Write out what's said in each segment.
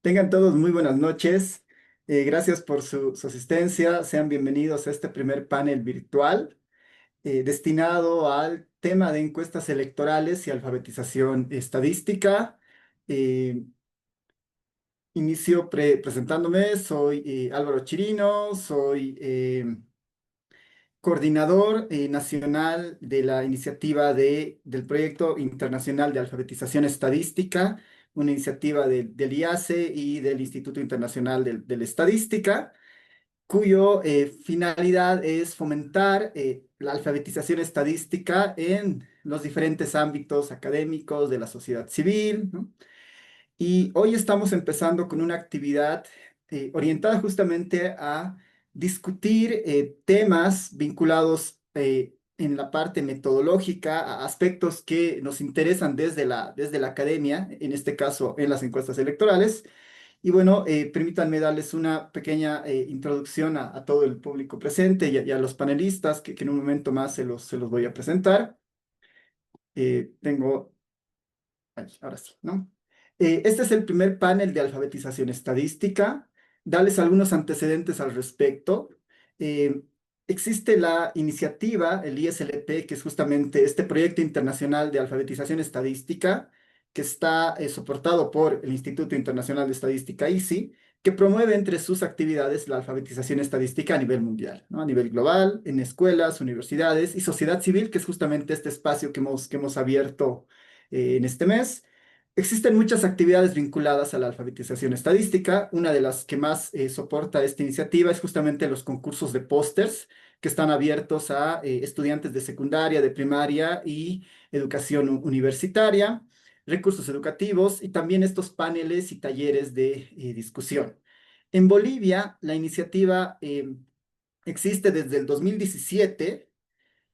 Tengan todos muy buenas noches. Gracias por su asistencia. Sean bienvenidos a este primer panel virtual destinado al tema de encuestas electorales y alfabetización estadística. Eh, Inicio presentándome. Soy Álvaro Chirino, soy coordinador nacional de la iniciativa del Proyecto Internacional de Alfabetización Estadística, una iniciativa del IACE y del Instituto Internacional de la Estadística, cuyo finalidad es fomentar la alfabetización estadística en los diferentes ámbitos académicos de la sociedad civil, ¿no? Y hoy estamos empezando con una actividad orientada justamente a discutir temas vinculados en la parte metodológica, a aspectos que nos interesan desde la academia, en este caso en las encuestas electorales. Y bueno, permítanme darles una pequeña introducción a todo el público presente y a los panelistas que en un momento más se los voy a presentar. Tengo Ay, ahora sí, ¿no? Este es el primer panel de alfabetización estadística. Darles algunos antecedentes al respecto. Eh, Existe la iniciativa, el ISLP, que es justamente este proyecto internacional de alfabetización estadística, que está soportado por el Instituto Internacional de Estadística, ISI, que promueve entre sus actividades la alfabetización estadística a nivel mundial, ¿no? A nivel global, en escuelas, universidades y sociedad civil, que es justamente este espacio que hemos abierto en este mes. Existen muchas actividades vinculadas a la alfabetización estadística. Una de las que más soporta esta iniciativa es justamente los concursos de pósters que están abiertos a estudiantes de secundaria, de primaria y educación universitaria, recursos educativos y también estos paneles y talleres de discusión. En Bolivia, la iniciativa existe desde el 2017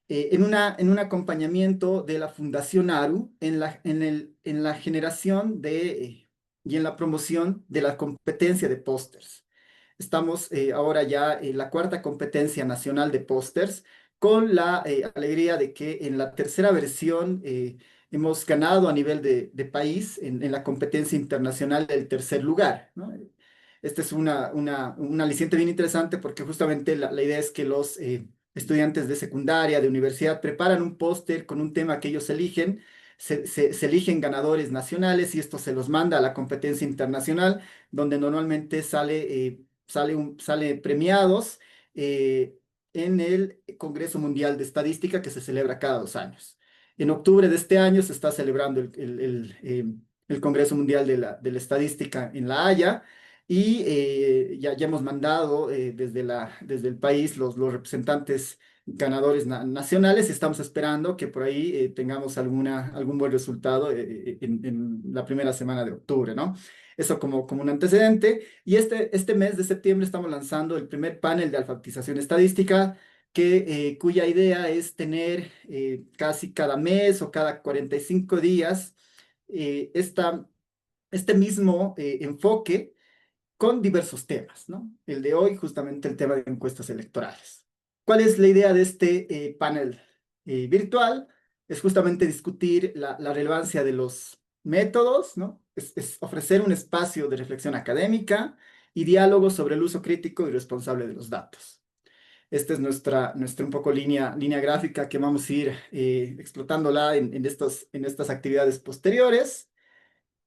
en un acompañamiento de la Fundación ARU en la generación y en la promoción de la competencia de pósters. Estamos ahora ya en la cuarta competencia nacional de pósters, con la alegría de que en la tercera versión hemos ganado a nivel de país en la competencia internacional del tercer lugar, ¿no? Este es un aliciente bien interesante porque justamente la idea es que los estudiantes de secundaria, de universidad, preparan un póster con un tema que ellos eligen, se eligen ganadores nacionales y esto se los manda a la competencia internacional, donde normalmente sale premiados eh, en el Congreso Mundial de Estadística que se celebra cada 2 años. En octubre de este año se está celebrando el Congreso Mundial de la Estadística en La Haya. Y ya hemos mandado desde el país los representantes ganadores nacionales. Estamos esperando que por ahí tengamos algún buen resultado en la primera semana de octubre, ¿no? Eso como un antecedente. Y este mes de septiembre estamos lanzando el primer panel de alfabetización estadística, cuya idea es tener casi cada mes o cada 45 días este mismo enfoque con diversos temas, ¿no? El de hoy, justamente el tema de encuestas electorales. ¿Cuál es la idea de este panel virtual? Es justamente discutir la relevancia de los métodos, ¿no? Es ofrecer un espacio de reflexión académica y diálogo sobre el uso crítico y responsable de los datos. Esta es nuestra un poco línea gráfica que vamos a ir explotándola en estas actividades posteriores.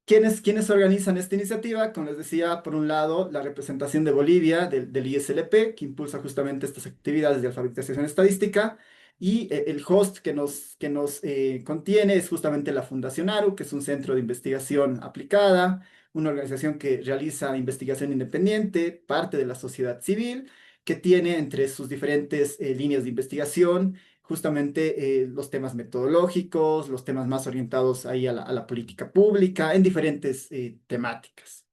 ¿Quiénes organizan esta iniciativa? Como les decía, por un lado, la representación de Bolivia del ISLP, que impulsa justamente estas actividades de alfabetización estadística, y el host que nos contiene es justamente la Fundación ARU, que es un centro de investigación aplicada, una organización que realiza investigación independiente, parte de la sociedad civil, que tiene entre sus diferentes líneas de investigación justamente los temas metodológicos, los temas más orientados ahí a la política pública, en diferentes temáticas.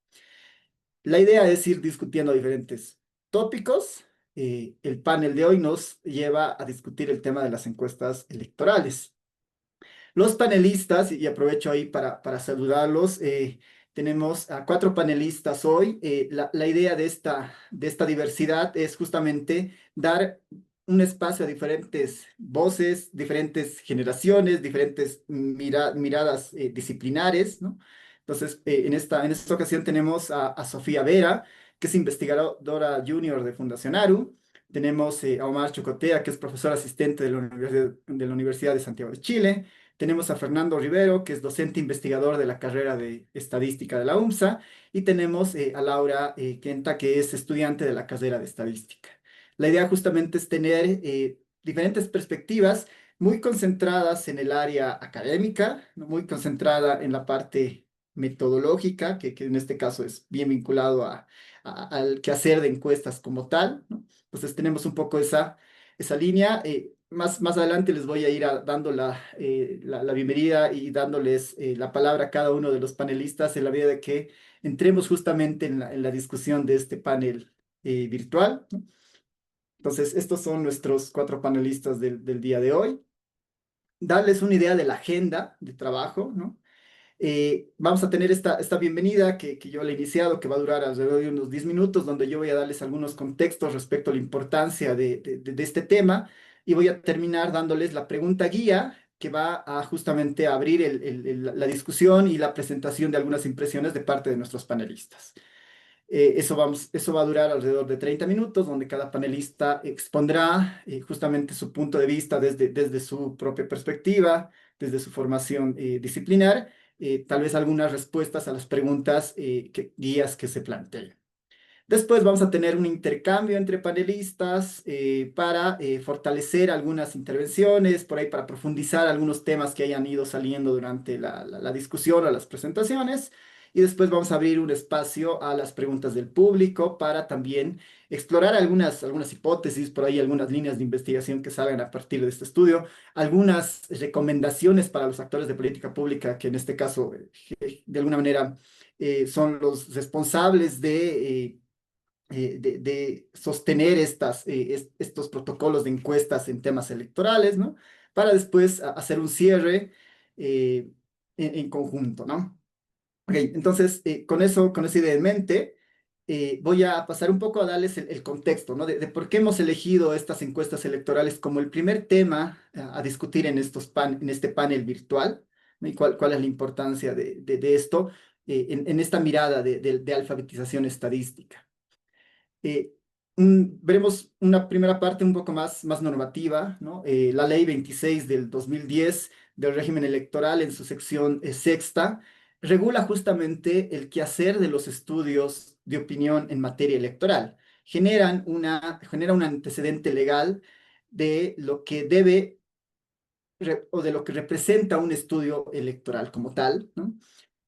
La idea es ir discutiendo diferentes tópicos. El panel de hoy nos lleva a discutir el tema de las encuestas electorales. Los panelistas, y aprovecho ahí para saludarlos, tenemos a 4 panelistas hoy. La idea de esta diversidad es justamente dar un espacio a diferentes voces, diferentes generaciones, diferentes miradas disciplinares, ¿no? Entonces, en esta ocasión tenemos a Sofía Vera, que es investigadora junior de Fundación ARU. Tenemos a Omar Chocotea, que es profesor asistente de la Universidad de Santiago de Chile. Tenemos a Fernando Rivero, que es docente investigador de la carrera de Estadística de la UMSA. Y tenemos a Laura Quenta, que es estudiante de la carrera de Estadística. La idea justamente es tener diferentes perspectivas muy concentradas en el área académica, ¿no? Muy concentrada en la parte metodológica, que en este caso es bien vinculado al quehacer de encuestas como tal, ¿no? Entonces tenemos un poco esa línea. Más adelante les voy a ir dando la bienvenida y dándoles la palabra a cada uno de los panelistas en la medida de que entremos justamente en la discusión de este panel virtual, ¿no? Entonces, estos son nuestros cuatro panelistas del día de hoy. Darles una idea de la agenda de trabajo, ¿no? Vamos a tener esta bienvenida que yo le he iniciado, que va a durar alrededor de unos 10 minutos, donde yo voy a darles algunos contextos respecto a la importancia de este tema y voy a terminar dándoles la pregunta guía que va a justamente abrir la discusión y la presentación de algunas impresiones de parte de nuestros panelistas. Eso va a durar alrededor de 30 minutos, donde cada panelista expondrá justamente su punto de vista desde su propia perspectiva, desde su formación disciplinar, tal vez algunas respuestas a las preguntas guías que se planteen. Después vamos a tener un intercambio entre panelistas para fortalecer algunas intervenciones, por ahí para profundizar algunos temas que hayan ido saliendo durante la discusión o las presentaciones. Y después vamos a abrir un espacio a las preguntas del público para también explorar algunas hipótesis, por ahí algunas líneas de investigación que salgan a partir de este estudio, algunas recomendaciones para los actores de política pública que en este caso, de alguna manera, son los responsables de sostener estos protocolos de encuestas en temas electorales, ¿no? Para después hacer un cierre en conjunto, ¿no? Ok, entonces, con esa idea en mente, voy a pasar un poco a darles el contexto, ¿no? De por qué hemos elegido estas encuestas electorales como el primer tema a discutir en este panel virtual, ¿no? Y cuál es la importancia de esto en esta mirada de alfabetización estadística. Eh, Veremos una primera parte un poco más normativa, ¿no? La ley 26 del 2010 del régimen electoral en su sección sexta regula justamente el quehacer de los estudios de opinión en materia electoral. Genera un antecedente legal de lo que debe o de lo que representa un estudio electoral como tal, ¿no?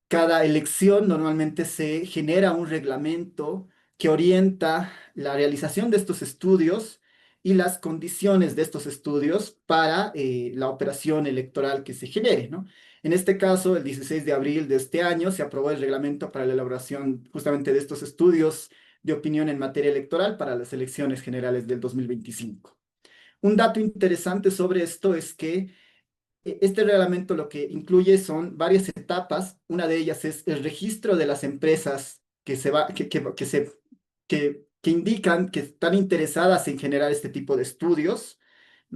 Cada elección normalmente se genera un reglamento que orienta la realización de estos estudios y las condiciones de estos estudios para la operación electoral que se genere, ¿no? En este caso, el 16 de abril de este año se aprobó el reglamento para la elaboración justamente de estos estudios de opinión en materia electoral para las elecciones generales del 2025. Un dato interesante sobre esto es que este reglamento lo que incluye son varias etapas. Una de ellas es el registro de las empresas que indican que están interesadas en generar este tipo de estudios,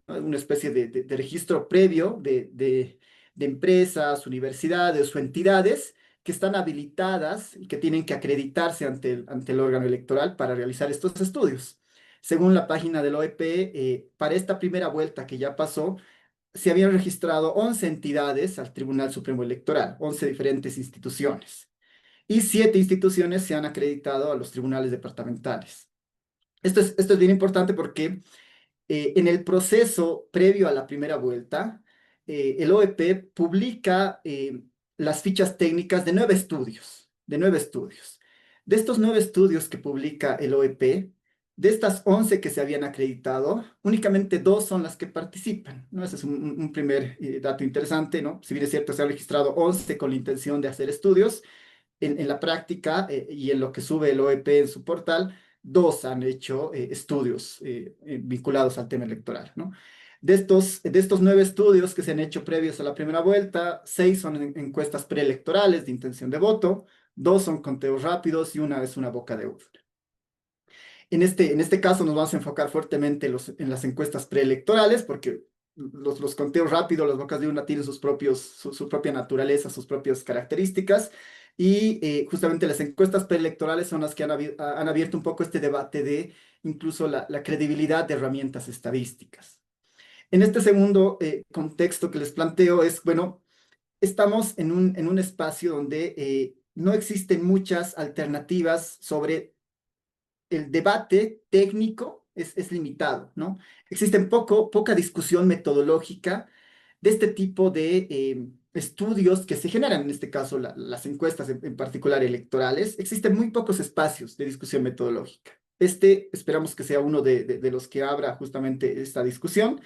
¿no? Una especie de registro previo de empresas, universidades o entidades que están habilitadas y que tienen que acreditarse ante el órgano electoral para realizar estos estudios. Según la página del OEP, para esta primera vuelta que ya pasó, se habían registrado 11 entidades al Tribunal Supremo Electoral, 11 diferentes instituciones, y 7 instituciones se han acreditado a los tribunales departamentales. Esto es bien importante porque en el proceso previo a la primera vuelta, el OEP publica las fichas técnicas de 9 estudios. De estos 9 estudios que publica el OEP, de estas 11 que se habían acreditado, únicamente 2 son las que participan, ¿no? Ese es un primer dato interesante, ¿no? Si bien es cierto, se han registrado 11 con la intención de hacer estudios, en la práctica y en lo que sube el OEP en su portal, 2 han hecho estudios vinculados al tema electoral, ¿no? De estos 9 estudios que se han hecho previos a la primera vuelta, 6 son encuestas preelectorales de intención de voto, 2 son conteos rápidos y una es una boca de urna. En este caso nos vamos a enfocar fuertemente en las encuestas preelectorales porque los conteos rápidos, las bocas de urna tienen su propia naturaleza, sus propias características. Y justamente las encuestas preelectorales son las que han abierto un poco este debate de incluso la credibilidad de herramientas estadísticas. En este segundo contexto que les planteo es, bueno, estamos en un espacio donde no existen muchas alternativas sobre el debate técnico es limitado, ¿no? Existen poca discusión metodológica de este tipo de estudios que se generan, en este caso las encuestas en particular electorales. Existen muy pocos espacios de discusión metodológica. Este esperamos que sea uno de los que abra justamente esta discusión.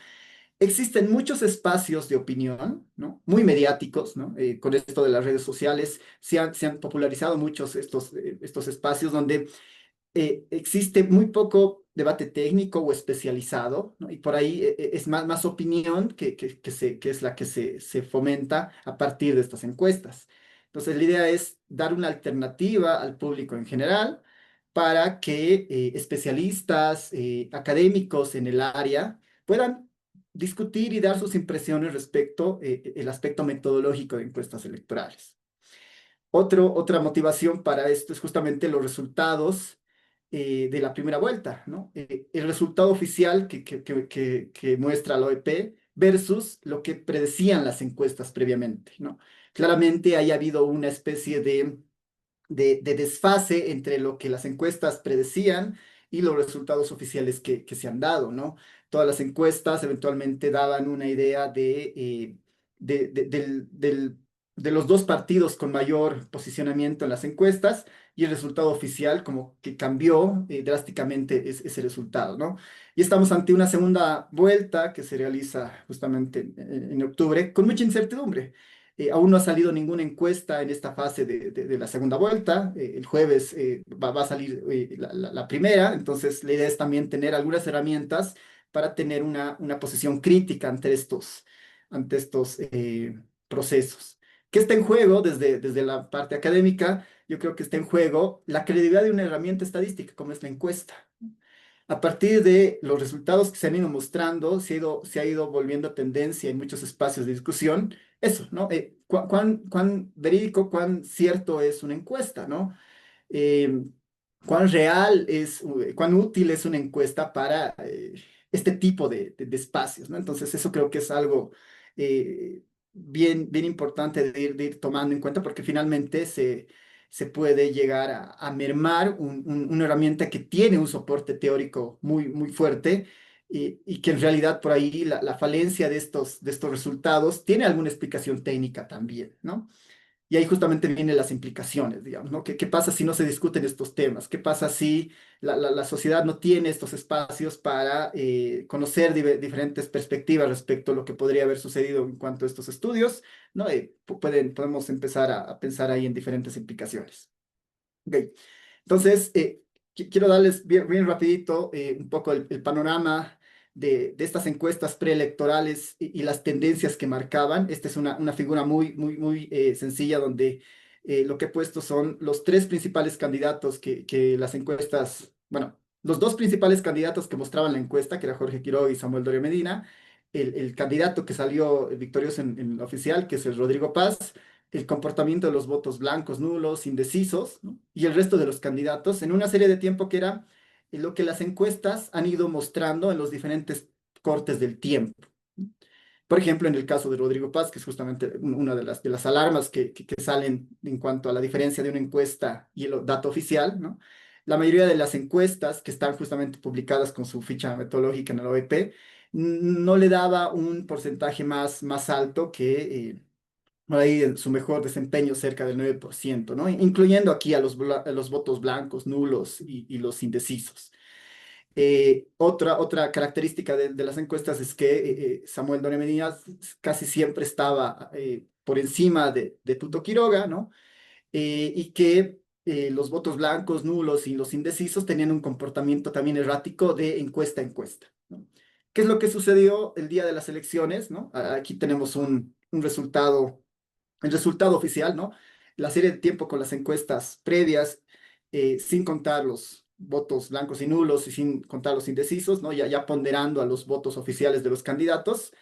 Existen muchos espacios de opinión, ¿no? Muy mediáticos, ¿no? Con esto de las redes sociales se han popularizado muchos estos espacios donde existe muy poco debate técnico o especializado, ¿no? Y por ahí es más opinión que es la que se fomenta a partir de estas encuestas. Entonces, la idea es dar una alternativa al público en general para que especialistas, académicos en el área puedan discutir y dar sus impresiones respecto el aspecto metodológico de encuestas electorales. Otra motivación para esto es justamente los resultados de la primera vuelta, ¿no? El resultado oficial que muestra la OEP versus lo que predecían las encuestas previamente, ¿no? Claramente haya habido una especie de desfase entre lo que las encuestas predecían y los resultados oficiales que se han dado, ¿no? Todas las encuestas eventualmente daban una idea de los dos partidos con mayor posicionamiento en las encuestas y el resultado oficial como que cambió drásticamente ese resultado, ¿no? Y estamos ante una segunda vuelta que se realiza justamente en octubre con mucha incertidumbre. Aún no ha salido ninguna encuesta en esta fase de la segunda vuelta. El jueves va a salir la primera, entonces la idea es también tener algunas herramientas para tener una posición crítica ante estos procesos. ¿Qué está en juego desde la parte académica? Yo creo que está en juego la credibilidad de una herramienta estadística como es la encuesta. A partir de los resultados que se han ido mostrando, se ha ido volviendo tendencia en muchos espacios de discusión, eso, ¿no? Cuán verídico, cuán cierto es una encuesta, ¿no? Eh, cuán real es, cuán útil es una encuesta para este tipo de espacios, ¿no? Entonces, eso creo que es algo eh, bien importante de ir tomando en cuenta porque finalmente se puede llegar a mermar una herramienta que tiene un soporte teórico muy fuerte y que en realidad por ahí la falencia de estos resultados tiene alguna explicación técnica también, ¿no? Y ahí justamente vienen las implicaciones, digamos, ¿no? ¿Qué pasa si no se discuten estos temas? ¿Qué pasa si la sociedad no tiene estos espacios para conocer diferentes perspectivas respecto a lo que podría haber sucedido en cuanto a estos estudios? ¿No? Podemos empezar a pensar ahí en diferentes implicaciones. Ok. Entonces, quiero darles bien rapidito un poco el panorama de estas encuestas preelectorales y las tendencias que marcaban. Esta es una figura muy sencilla donde lo que he puesto son los tres principales candidatos que las encuestas, bueno, los dos principales candidatos que mostraban la encuesta, que era Jorge Quiroga y Samuel Doria Medina, el candidato que salió victorioso en la oficial, que es el Rodrigo Paz, el comportamiento de los votos blancos, nulos, indecisos, ¿no? Y el resto de los candidatos en una serie de tiempo que era lo que las encuestas han ido mostrando en los diferentes cortes del tiempo. ¿No? Por ejemplo, en el caso de Rodrigo Paz, que es justamente una de las alarmas que salen en cuanto a la diferencia de una encuesta y el dato oficial, ¿no? La mayoría de las encuestas que están justamente publicadas con su ficha metodológica en el OEP no le daba un porcentaje más alto que por ahí su mejor desempeño cerca del 9%, ¿no? Incluyendo aquí a los votos blancos, nulos y los indecisos. Otra característica de las encuestas es que Samuel Doria Medina casi siempre estaba por encima de Tuto Quiroga, ¿no? Y que los votos blancos, nulos y los indecisos tenían un comportamiento también errático de encuesta a encuesta, ¿no? ¿Qué es lo que sucedió el día de las elecciones, ¿no? Aquí tenemos un resultado el resultado oficial, ¿no? La serie de tiempo con las encuestas previas, sin contar los votos blancos y nulos y sin contar los indecisos, ¿no? Ya ponderando a los votos oficiales de los candidatos.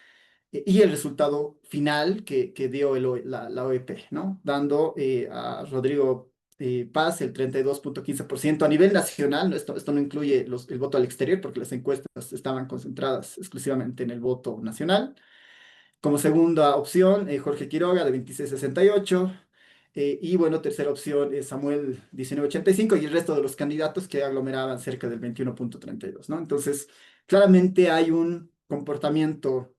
y el resultado final que dio la OEP, ¿no? Dando a Rodrigo Paz el 32,15% a nivel nacional, ¿no? Esto no incluye el voto al exterior porque las encuestas estaban concentradas exclusivamente en el voto nacional. Como segunda opción, Jorge Quiroga de 26,68. Y bueno, tercera opción, Samuel 19,85 y el resto de los candidatos que aglomeraban cerca del 21,32, ¿no? Entonces, claramente hay un comportamiento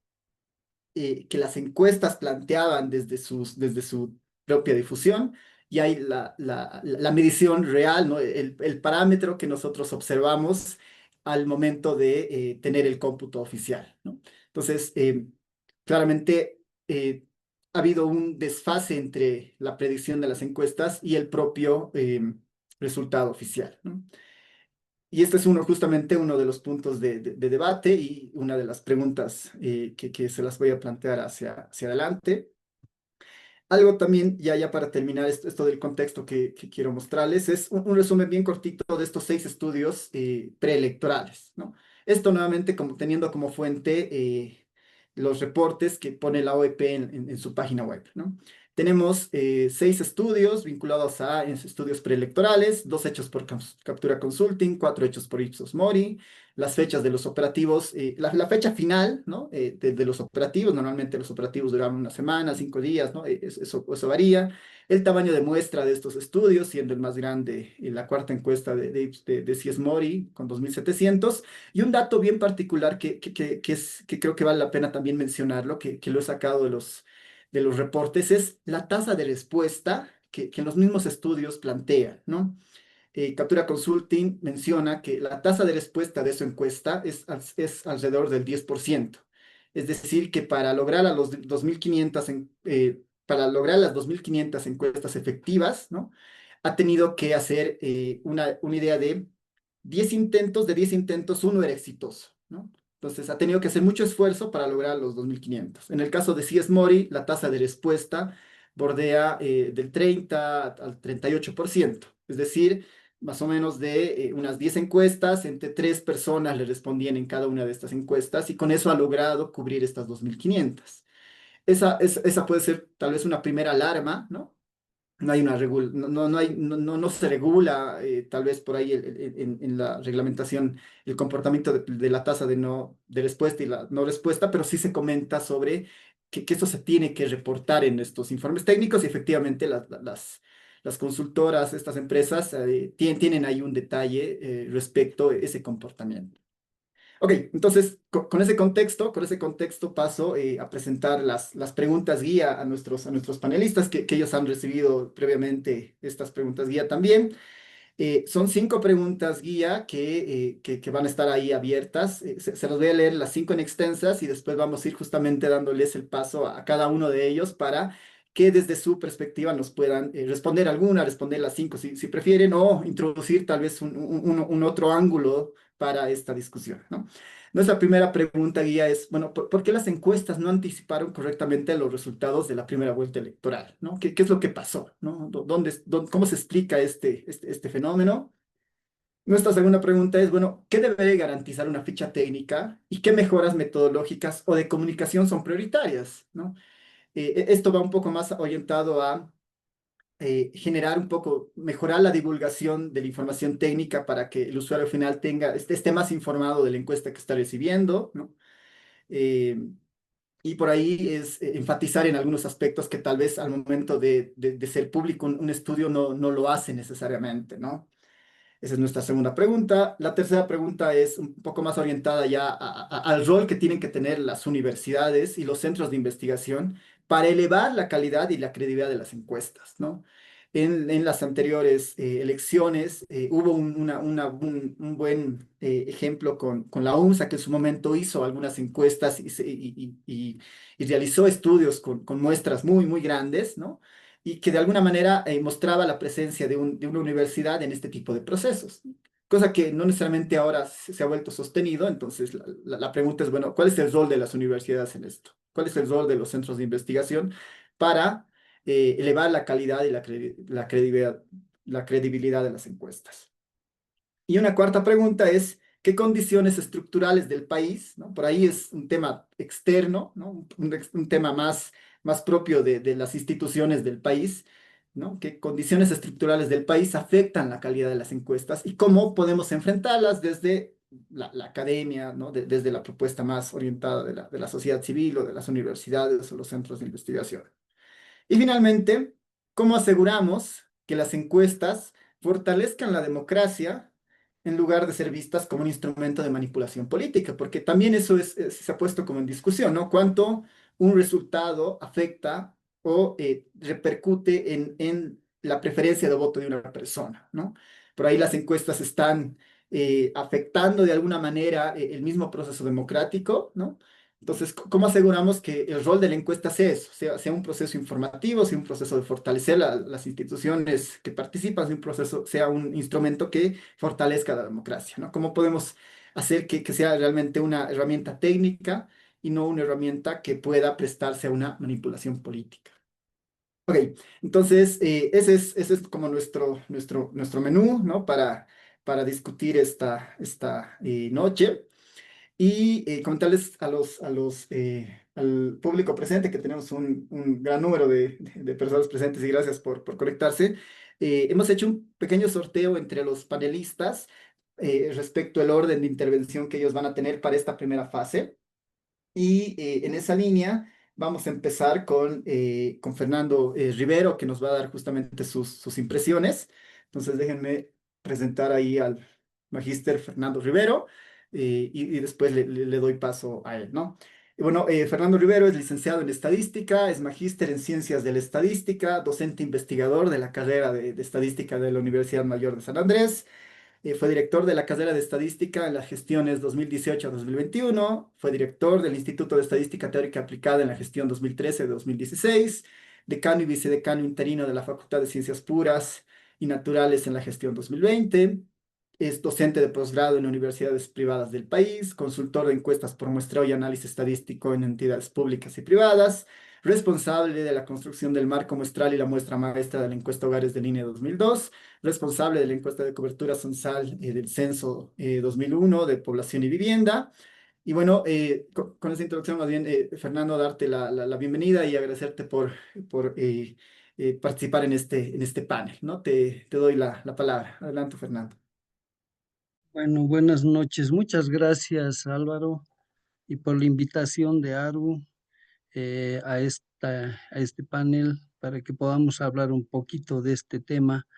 que las encuestas planteaban desde su propia difusión y hay la medición real, ¿no? El parámetro que nosotros observamos al momento de tener el cómputo oficial, ¿no? Entonces, claramente ha habido un desfase entre la predicción de las encuestas y el propio resultado oficial, ¿no? Y este es justamente uno de los puntos de debate y una de las preguntas que se las voy a plantear hacia adelante. Algo también, ya para terminar esto del contexto que quiero mostrarles, es un resumen bien cortito de estos 6 estudios preelectorales, ¿no? Esto nuevamente teniendo como fuente los reportes que pone la OEP en su página web, ¿no? Tenemos 6 estudios vinculados a estudios preelectorales, 2 hechos por Captura Consulting, 4 hechos por Ipsos Mori, las fechas de los operativos, la fecha final, ¿no? De los operativos, normalmente los operativos duran una semana, 5 días, ¿no? Eso varía. El tamaño de muestra de estos estudios, siendo el más grande la cuarta encuesta de CIES Mori, con 2.700. Y un dato bien particular que creo que vale la pena también mencionarlo, que lo he sacado de los reportes, es la tasa de respuesta que los mismos estudios plantean, ¿no? Captura Consulting menciona que la tasa de respuesta de su encuesta es alrededor del 10%. Es decir, que para lograr las 2.500 encuestas efectivas, ¿no? Ha tenido que hacer una idea de 10 intentos, uno era exitoso, ¿no? Entonces, ha tenido que hacer mucho esfuerzo para lograr los 2.500. En el caso de CS Mori, la tasa de respuesta bordea del 30 al 38%. Es decir, más o menos de unas 10 encuestas, entre 3 personas le respondían en cada una de estas encuestas y con eso ha logrado cubrir estas 2.500. Esa puede ser tal vez una primera alarma, ¿no? No hay una no se regula tal vez por ahí en la reglamentación el comportamiento de la tasa de respuesta y la no respuesta, pero sí se comenta sobre que esto se tiene que reportar en estos informes técnicos y efectivamente las consultoras, estas empresas, tienen ahí un detalle respecto a ese comportamiento. Ok, entonces con ese contexto paso a presentar las preguntas guía a nuestros panelistas que ellos han recibido previamente estas preguntas guía también. Son 5 preguntas guía que van a estar ahí abiertas. Se los voy a leer las 5 en extensas y después vamos a ir justamente dándoles el paso a cada uno de ellos para que desde su perspectiva nos puedan responder alguna, responder las 5 si prefieren, o introducir tal vez un otro ángulo para esta discusión, ¿no? Nuestra primera pregunta guía es, bueno, ¿por qué las encuestas no anticiparon correctamente los resultados de la primera vuelta electoral, ¿no? ¿Qué es lo que pasó, ¿no? ¿Cómo se explica este fenómeno? Nuestra segunda pregunta es, bueno, ¿qué debe garantizar una ficha técnica y qué mejoras metodológicas o de comunicación son prioritarias, ¿no? Esto va un poco más orientado a generar un poco, mejorar la divulgación de la información técnica para que el usuario final esté más informado de la encuesta que está recibiendo, ¿no? Eh, y por ahí es enfatizar en algunos aspectos que tal vez al momento de ser público un estudio no lo hace necesariamente, ¿no? Esa es nuestra segunda pregunta. La tercera pregunta es un poco más orientada ya al rol que tienen que tener las universidades y los centros de investigación para elevar la calidad y la credibilidad de las encuestas, ¿no? En las anteriores elecciones hubo un buen ejemplo con la UNSA, que en su momento hizo algunas encuestas y realizó estudios con muestras muy, muy grandes, ¿no? Y que de alguna manera mostraba la presencia de una universidad en este tipo de procesos, cosa que no necesariamente ahora se ha vuelto sostenido. Entonces, la pregunta es, bueno, ¿cuál es el rol de las universidades en esto? ¿Cuál es el rol de los centros de investigación para elevar la calidad y la credibilidad de las encuestas? Y una cuarta pregunta es, qué condiciones estructurales del país, ¿no? Por ahí es un tema externo, ¿no? Un tema más propio de las instituciones del país, ¿no? ¿Qué condiciones estructurales del país afectan la calidad de las encuestas y cómo podemos enfrentarlas desde la academia, ¿no? Desde la propuesta más orientada de la sociedad civil o de las universidades o los centros de investigación? Y finalmente, ¿cómo aseguramos que las encuestas fortalezcan la democracia en lugar de ser vistas como un instrumento de manipulación política? Porque también eso se ha puesto como en discusión, ¿no? ¿Cuánto un resultado afecta o repercute en la preferencia de voto de una persona, ¿no? Por ahí las encuestas están afectando de alguna manera el mismo proceso democrático, ¿no? Entonces, ¿cómo aseguramos que el rol de la encuesta sea eso, sea un proceso informativo, sea un proceso de fortalecer las instituciones que participan, sea un proceso, sea un instrumento que fortalezca la democracia, ¿no? ¿Cómo podemos hacer que sea realmente una herramienta técnica y no una herramienta que pueda prestarse a una manipulación política? Ok, entonces ese es como nuestro menú, ¿no? Para discutir esta noche. Y comentarles al público presente que tenemos un gran número de personas presentes y gracias por conectarse. Hemos hecho un pequeño sorteo entre los panelistas respecto al orden de intervención que ellos van a tener para esta primera fase. Y en esa línea vamos a empezar con Fernando Rivero, que nos va a dar justamente sus impresiones. Entonces déjenme presentar ahí al magíster Fernando Rivero y después le doy paso a él, ¿no? Y bueno, Fernando Rivero es licenciado en estadística, es magíster en ciencias de la estadística, docente investigador de la carrera de estadística de la Universidad Mayor de San Andrés. Fue director de la carrera de estadística en las gestiones 2018 a 2021. Fue director del Instituto de Estadística Teórica Aplicada en la gestión 2013-2016. Decano y vicedecano interino de la Facultad de Ciencias Puras y Naturales en la gestión 2020. Es docente de posgrado en universidades privadas del país, consultor de encuestas por muestreo y análisis estadístico en entidades públicas y privadas, responsable de la construcción del marco muestral y la muestra maestra de la encuesta Hogares de Línea 2002, responsable de la encuesta de cobertura censal del censo 2001 de población y vivienda. Y bueno, con esa introducción, más bien, Fernando, darte la bienvenida y agradecerte por participar en este panel, ¿no? Te doy la palabra. Adelante, Fernando. Bueno, buenas noches. Muchas gracias, Álvaro, y por la invitación de ARU a este panel para que podamos hablar un poquito de este tema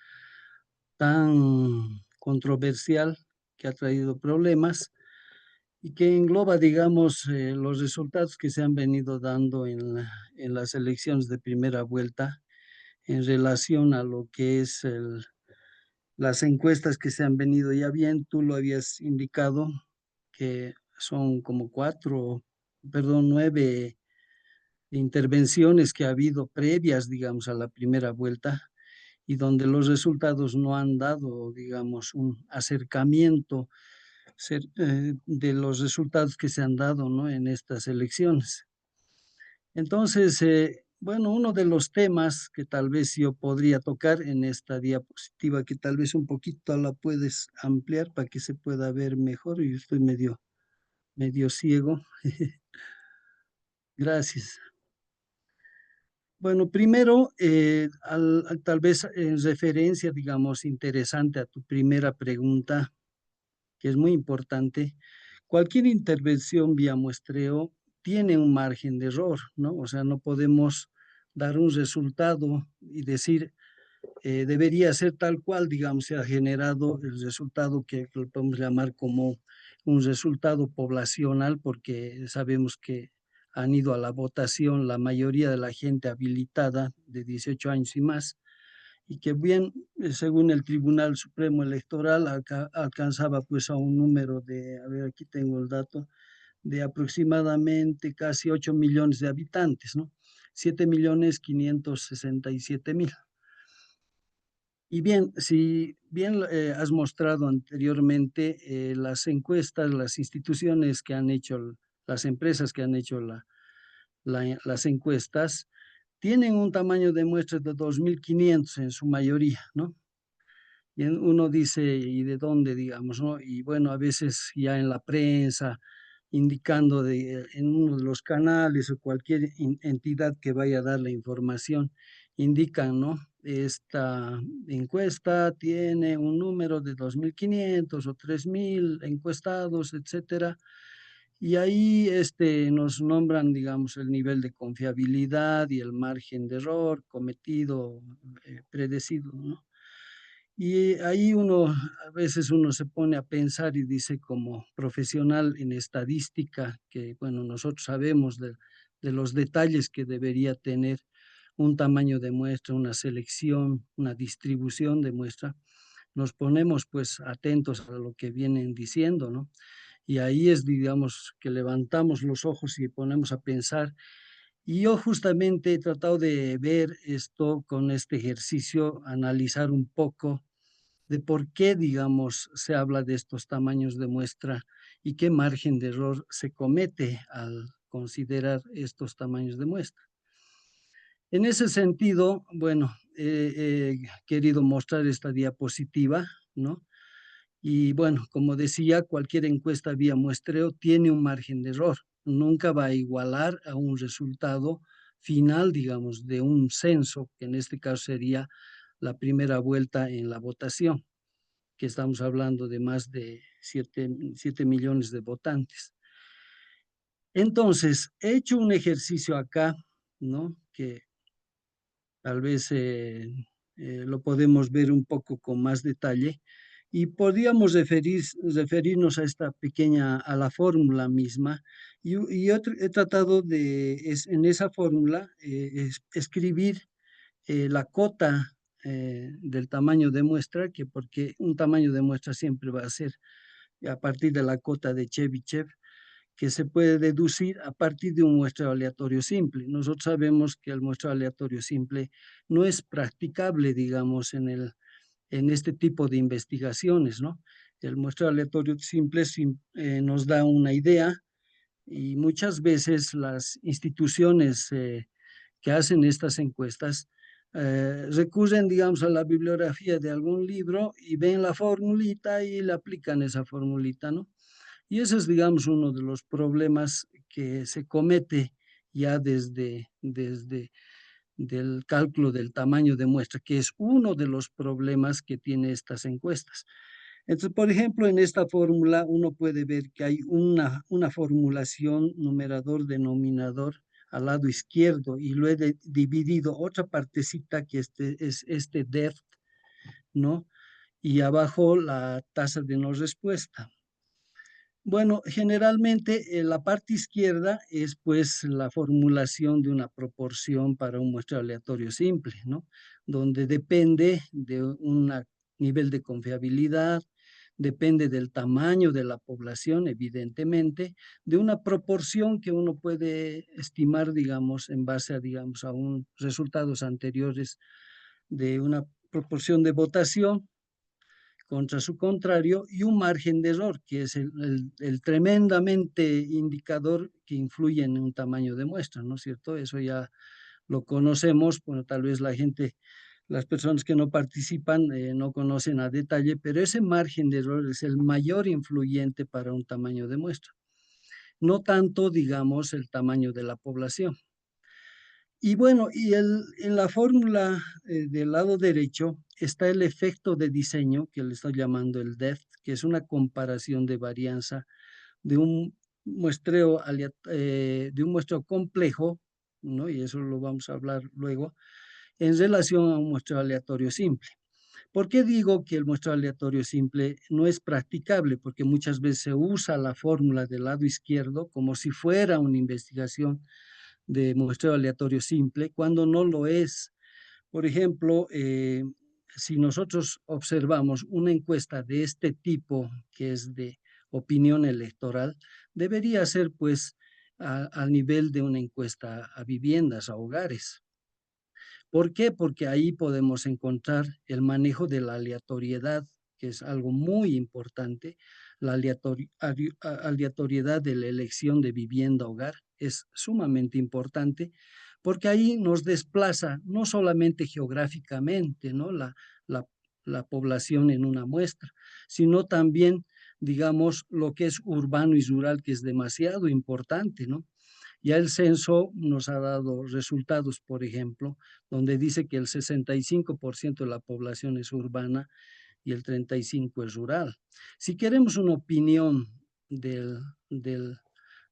tan controversial que ha traído problemas y que engloba, digamos, los resultados que se han venido dando en las elecciones de primera vuelta en relación a lo que es las encuestas que se han venido ya bien. Tú lo habías indicado que son como nueve intervenciones que ha habido previas, digamos, a la primera vuelta y donde los resultados no han dado, digamos, un acercamiento de los resultados que se han dado, ¿no? En estas elecciones. Entonces, bueno, uno de los temas que tal vez yo podría tocar en esta diapositiva, que tal vez un poquito la puedes ampliar para que se pueda ver mejor, yo estoy medio ciego. Gracias. Bueno, primero, tal vez en referencia, digamos, interesante a tu primera pregunta, que es muy importante, cualquier intervención vía muestreo tiene un margen de error, ¿no? O sea, no podemos dar un resultado y decir, debería ser tal cual, digamos, se ha generado el resultado que lo podemos llamar como un resultado poblacional, porque sabemos que han ido a la votación la mayoría de la gente habilitada de 18 años y más, y que bien, según el Tribunal Supremo Electoral, alcanzaba pues a un número de, a ver, aquí tengo el dato, de aproximadamente casi 8 millones de habitantes, ¿no? 7.567.000. Y bien, si bien has mostrado anteriormente, las encuestas, las instituciones que han hecho, las empresas que han hecho las encuestas, tienen un tamaño de muestras de 2.500 en su mayoría, ¿no? Y uno dice, ¿y de dónde, digamos, no? Y bueno, a veces ya en la prensa, indicando en uno de los canales o cualquier entidad que vaya a dar la información, indican, ¿no? Esta encuesta tiene un número de 2.500 o 3.000 encuestados, etcétera. Y ahí nos nombran, digamos, el nivel de confiabilidad y el margen de error cometido, predecido, ¿no? Y ahí a veces uno se pone a pensar y dice como profesional en estadística, que bueno, nosotros sabemos de los detalles que debería tener un tamaño de muestra, una selección, una distribución de muestra, nos ponemos pues atentos a lo que vienen diciendo, ¿no? Y ahí es, digamos, que levantamos los ojos y ponemos a pensar. Y yo justamente he tratado de ver esto con este ejercicio, analizar un poco de por qué, digamos, se habla de estos tamaños de muestra y qué margen de error se comete al considerar estos tamaños de muestra. En ese sentido, bueno, he querido mostrar esta diapositiva, ¿no? Y bueno, como decía, cualquier encuesta vía muestreo tiene un margen de error. Nunca va a igualar a un resultado final, digamos, de un censo, que en este caso sería la primera vuelta en la votación, que estamos hablando de más de 7 millones de votantes. Entonces, he hecho un ejercicio acá, ¿no? Que tal vez lo podemos ver un poco con más detalle y podríamos referirnos a esta pequeña, a la fórmula misma. Y yo he tratado de, en esa fórmula, escribir la cota del tamaño de muestra, que porque un tamaño de muestra siempre va a ser a partir de la cota de Chebyshev, que se puede deducir a partir de un muestreo aleatorio simple. Nosotros sabemos que el muestreo aleatorio simple no es practicable, digamos, en este tipo de investigaciones, ¿no? El muestreo aleatorio simple nos da una idea y muchas veces las instituciones que hacen estas encuestas recurren, digamos, a la bibliografía de algún libro y ven la formulita y le aplican esa formulita, ¿no? Y ese es, digamos, uno de los problemas que se comete ya desde del cálculo del tamaño de muestra, que es uno de los problemas que tiene estas encuestas. Entonces, por ejemplo, en esta fórmula uno puede ver que hay una formulación numerador-denominador al lado izquierdo y lo he dividido otra partecita que es este depth, ¿no? Y abajo la tasa de no respuesta. Bueno, generalmente la parte izquierda es pues la formulación de una proporción para un muestreo aleatorio simple, ¿no? Donde depende de un nivel de confiabilidad, depende del tamaño de la población, evidentemente, de una proporción que uno puede estimar, digamos, en base a, digamos, a resultados anteriores de una proporción de votación contra su contrario, y un margen de error, que es el tremendamente indicador que influye en un tamaño de muestra, ¿no es cierto? Eso ya lo conocemos, bueno, tal vez la gente, las personas que no participan no conocen a detalle, pero ese margen de error es el mayor influyente para un tamaño de muestra, no tanto, digamos, el tamaño de la población. Y bueno, en la fórmula del lado derecho está el efecto de diseño, que le estoy llamando el depth, que es una comparación de varianza de un de un muestreo complejo, ¿no? Y eso lo vamos a hablar luego, en relación a un muestreo aleatorio simple. ¿Por qué digo que el muestreo aleatorio simple no es practicable? Porque muchas veces se usa la fórmula del lado izquierdo como si fuera una investigación de muestreo aleatorio simple, cuando no lo es. Por ejemplo, si nosotros observamos una encuesta de este tipo, que es de opinión electoral, debería ser pues al nivel de una encuesta a viviendas, a hogares. ¿Por qué? Porque ahí podemos encontrar el manejo de la aleatoriedad, que es algo muy importante. La aleatoriedad de la elección de vivienda hogar es sumamente importante porque ahí nos desplaza no solamente geográficamente, ¿no? la población en una muestra, sino también, digamos, lo que es urbano y rural, que es demasiado importante, ¿no? Ya el censo nos ha dado resultados, por ejemplo, donde dice que el 65% de la población es urbana y el 35% es rural. Si queremos una opinión del, del,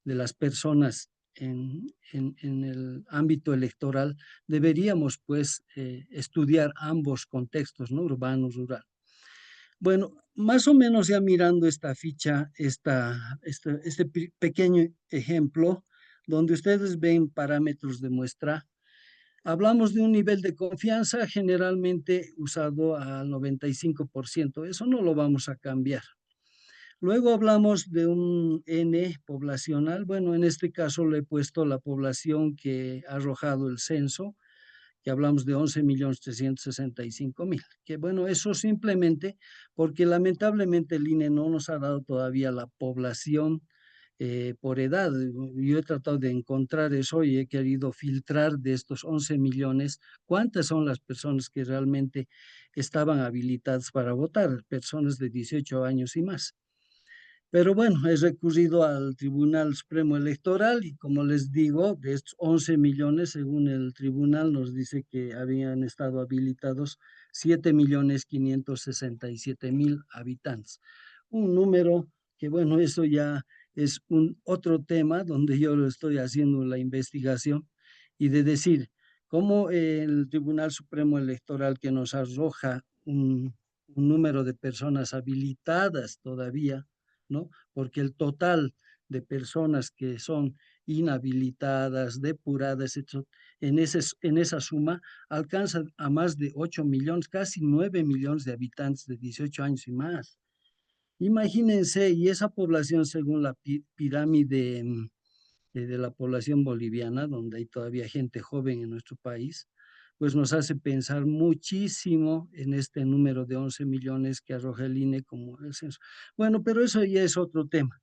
de las personas en el ámbito electoral, deberíamos pues estudiar ambos contextos, ¿no? Urbano, rural. Bueno, más o menos ya mirando esta ficha, este pequeño ejemplo, donde ustedes ven parámetros de muestra, hablamos de un nivel de confianza generalmente usado al 95%. Eso no lo vamos a cambiar. Luego hablamos de un N poblacional. Bueno, en este caso le he puesto la población que ha arrojado el censo, que hablamos de 11.365.000. Que bueno, eso simplemente porque lamentablemente el INE no nos ha dado todavía la población por edad. Yo he tratado de encontrar eso y he querido filtrar de estos 11 millones cuántas son las personas que realmente estaban habilitadas para votar, personas de 18 años y más. Pero bueno, he recurrido al Tribunal Supremo Electoral y como les digo, de estos 11 millones, según el tribunal, nos dice que habían estado habilitados 7.567.000 habitantes. Un número que, bueno, eso ya es un otro tema donde yo lo estoy haciendo la investigación y de decir cómo el Tribunal Supremo Electoral que nos arroja un número de personas habilitadas todavía, ¿no? Porque el total de personas que son inhabilitadas, depuradas, en esa suma alcanza a más de 8 millones, casi 9 millones de habitantes de 18 años y más. Imagínense, y esa población según la pirámide de la población boliviana, donde hay todavía gente joven en nuestro país, pues nos hace pensar muchísimo en este número de 11 millones que arroja el INE como el censo. Bueno, pero eso ya es otro tema,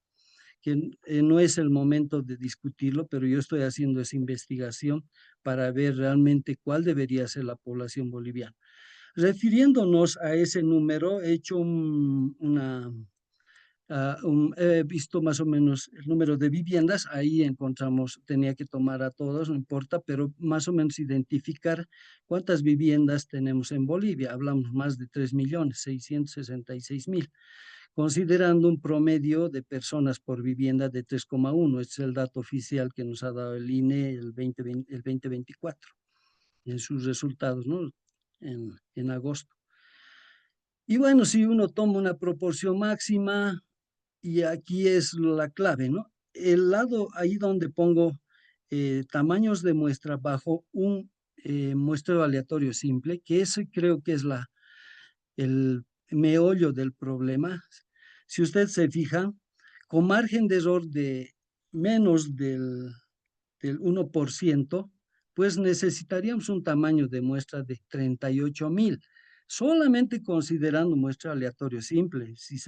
que no es el momento de discutirlo, pero yo estoy haciendo esa investigación para ver realmente cuál debería ser la población boliviana. Refiriéndonos a ese número, he hecho he visto más o menos el número de viviendas, ahí encontramos, tenía que tomar a todos, no importa, pero más o menos identificar cuántas viviendas tenemos en Bolivia. Hablamos más de 3.666.000, considerando un promedio de personas por vivienda de 3,1. Este es el dato oficial que nos ha dado el INE el 2024 en sus resultados, ¿no? En agosto. Y bueno, si uno toma una proporción máxima, y aquí es la clave, ¿no? El lado ahí donde pongo tamaños de muestra bajo un muestreo aleatorio simple, que ese creo que es el meollo del problema. Si usted se fija, con margen de error de menos del 1%, pues necesitaríamos un tamaño de muestra de 38.000, solamente considerando muestra aleatorio simple, si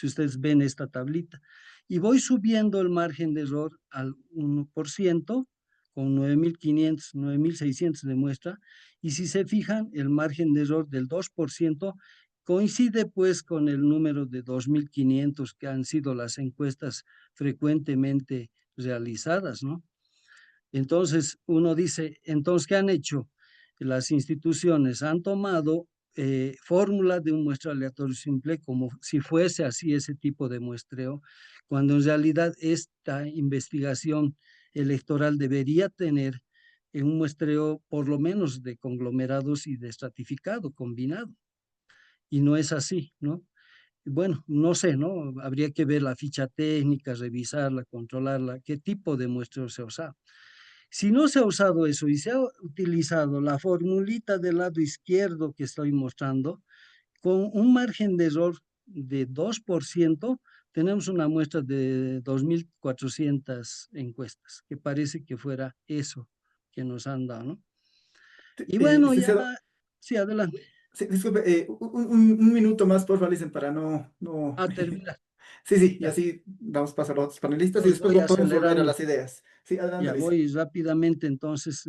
ustedes ven esta tablita. Y voy subiendo el margen de error al 1%, con 9.500, 9.600 de muestra, y si se fijan, el margen de error del 2% coincide pues con el número de 2.500 que han sido las encuestas frecuentemente realizadas, ¿no? Entonces, uno dice, entonces, ¿qué han hecho? Las instituciones han tomado fórmula de un muestreo aleatorio simple como si fuese así ese tipo de muestreo, cuando en realidad esta investigación electoral debería tener un muestreo por lo menos de conglomerados y de estratificado combinado. Y no es así, ¿no? Bueno, no sé, ¿no? Habría que ver la ficha técnica, revisarla, controlarla, qué tipo de muestreo se ha usado. Si no se ha usado eso y se ha utilizado la formulita del lado izquierdo que estoy mostrando, con un margen de error de 2%, tenemos una muestra de 2.400 encuestas, que parece que fuera eso que nos han dado, ¿no? Y bueno, ya, Licenciado, sí, adelante, sí, disculpe, un minuto más, por favor, Licen, para no. a terminar, Sí, sí, y ya. así damos paso a los otros panelistas y Entonces después voy podemos volver a acelerando, las ideas. Sí, adelante, ya Licen. voy rápidamente entonces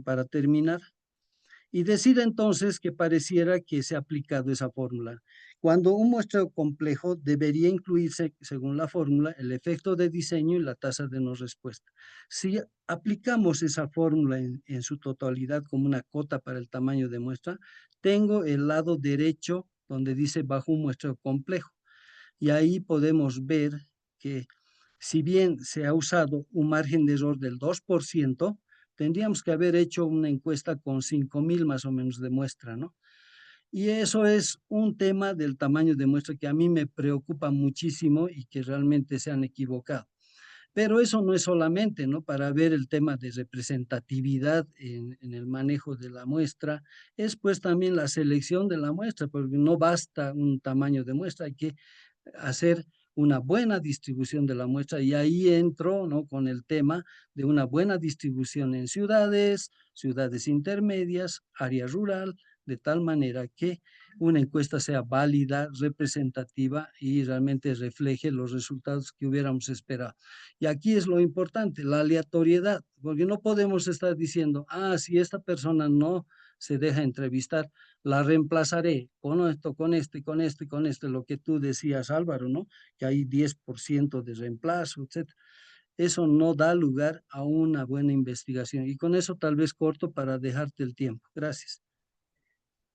para terminar. y decir entonces que pareciera que se ha aplicado esa fórmula. Cuando un muestreo complejo debería incluirse, según la fórmula, el efecto de diseño y la tasa de no respuesta. Si aplicamos esa fórmula en su totalidad como una cota para el tamaño de muestra, tengo el lado derecho donde dice bajo un muestreo complejo. Y ahí podemos ver que si bien se ha usado un margen de error del 2%, tendríamos que haber hecho una encuesta con 5.000 más o menos de muestra, ¿no? Y eso es un tema del tamaño de muestra que a mí me preocupa muchísimo y que realmente se han equivocado. Pero eso no es solamente, ¿no? Para ver el tema de representatividad en el manejo de la muestra, es pues también la selección de la muestra, porque no basta un tamaño de muestra, hay que hacer una buena distribución de la muestra y ahí entro, ¿no? Con el tema de una buena distribución en ciudades, ciudades intermedias, área rural, de tal manera que una encuesta sea válida, representativa y realmente refleje los resultados que hubiéramos esperado. Y aquí es lo importante, la aleatoriedad, porque no podemos estar diciendo, si esta persona no se deja entrevistar, la reemplazaré con esto, con este, con este, con este, lo que tú decías, Álvaro, ¿no? Que hay 10% de reemplazo, etcétera. Eso no da lugar a una buena investigación. Y con eso tal vez corto para dejarte el tiempo. Gracias.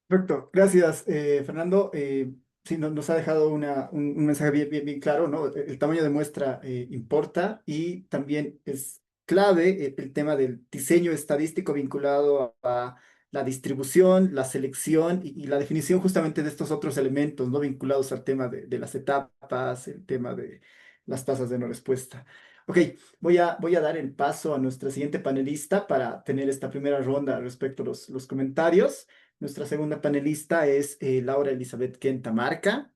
Perfecto, gracias, Fernando. Sí, nos ha dejado un mensaje bien claro, ¿no? El tamaño de muestra importa y también es clave el tema del diseño estadístico vinculado a la distribución, la selección y la definición justamente de estos otros elementos, ¿no? Vinculados al tema de las etapas, el tema de las tasas de no respuesta. Ok, voy a dar el paso a nuestra siguiente panelista para tener esta primera ronda respecto a los comentarios. Nuestra segunda panelista es Laura Elizabeth Quenta Marca.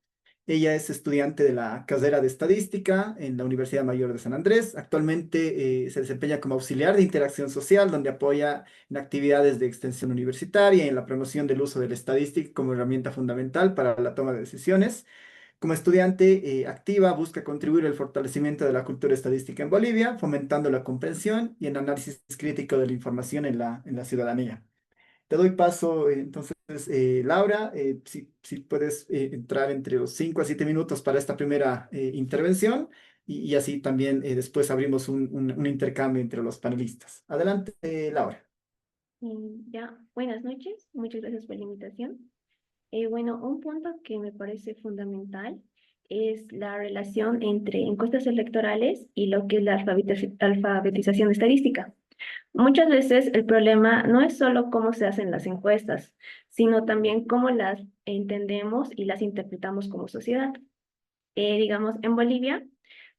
Ella es estudiante de la carrera de Estadística en la Universidad Mayor de San Andrés. Actualmente se desempeña como auxiliar de interacción social, donde apoya en actividades de extensión universitaria y en la promoción del uso de la estadística como herramienta fundamental para la toma de decisiones. Como estudiante activa, busca contribuir al fortalecimiento de la cultura estadística en Bolivia, fomentando la comprensión y el análisis crítico de la información en la ciudadanía. Te doy paso, entonces, Laura, si puedes entrar entre los 5 a 7 minutos para esta primera intervención y así también después abrimos un intercambio entre los panelistas. Adelante, Laura. Ya, buenas noches, muchas gracias por la invitación. Bueno, un punto que me parece fundamental es la relación entre encuestas electorales y lo que es la alfabetización estadística. Muchas veces el problema no es solo cómo se hacen las encuestas, sino también cómo las entendemos y las interpretamos como sociedad. Digamos, en Bolivia,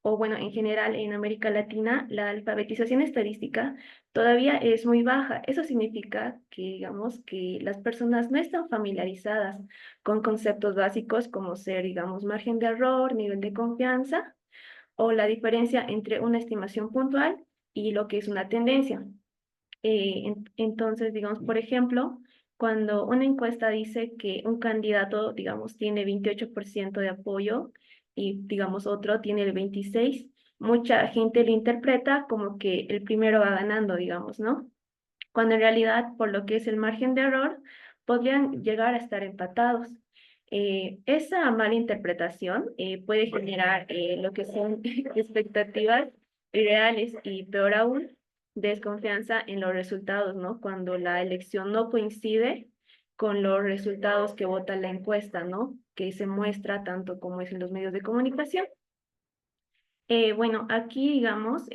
o bueno, en general en América Latina, la alfabetización estadística todavía es muy baja. Eso significa que, digamos, que las personas no están familiarizadas con conceptos básicos como ser, digamos, margen de error, nivel de confianza, o la diferencia entre una estimación puntual y lo que es una tendencia. Entonces, digamos, por ejemplo, cuando una encuesta dice que un candidato, digamos, tiene 28% de apoyo y, digamos, otro tiene el 26%, mucha gente lo interpreta como que el primero va ganando, digamos, ¿no? Cuando en realidad, por lo que es el margen de error, podrían llegar a estar empatados. Esa mala interpretación puede generar lo que son expectativas irreales y peor aún, desconfianza en los resultados, ¿no? Cuando la elección no coincide con los resultados que vota la encuesta, ¿no? Que se muestra tanto como es en los medios de comunicación. Bueno, aquí, digamos,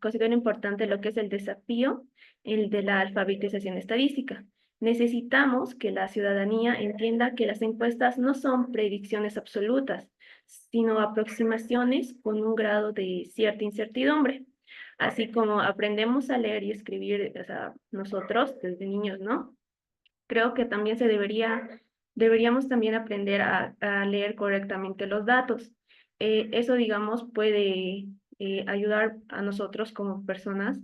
considero importante lo que es el desafío, el de la alfabetización estadística. Necesitamos que la ciudadanía entienda que las encuestas no son predicciones absolutas, sino aproximaciones con un grado de cierta incertidumbre. Así como aprendemos a leer y escribir, o sea, nosotros desde niños, ¿no? Creo que también deberíamos también aprender a leer correctamente los datos. Eso, digamos, puede ayudar a nosotros como personas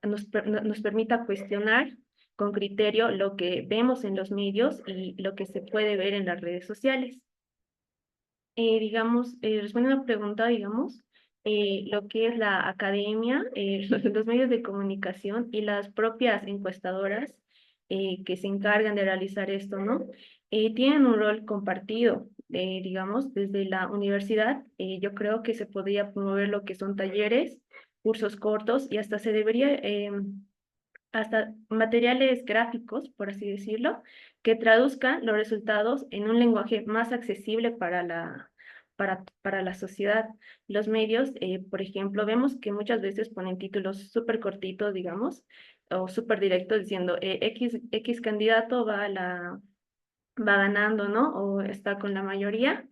nos permita cuestionar con criterio lo que vemos en los medios y lo que se puede ver en las redes sociales. Digamos, respondiendo a una pregunta, digamos, lo que es la academia, los medios de comunicación y las propias encuestadoras que se encargan de realizar esto, ¿no? Tienen un rol compartido, digamos, desde la universidad. Yo creo que se podría promover lo que son talleres, cursos cortos y hasta se debería hasta materiales gráficos, por así decirlo, que traduzcan los resultados en un lenguaje más accesible para la sociedad. Los medios, por ejemplo, vemos que muchas veces ponen títulos súper cortitos, digamos, o súper directos diciendo X candidato va ganando, ¿no? O está con la mayoría.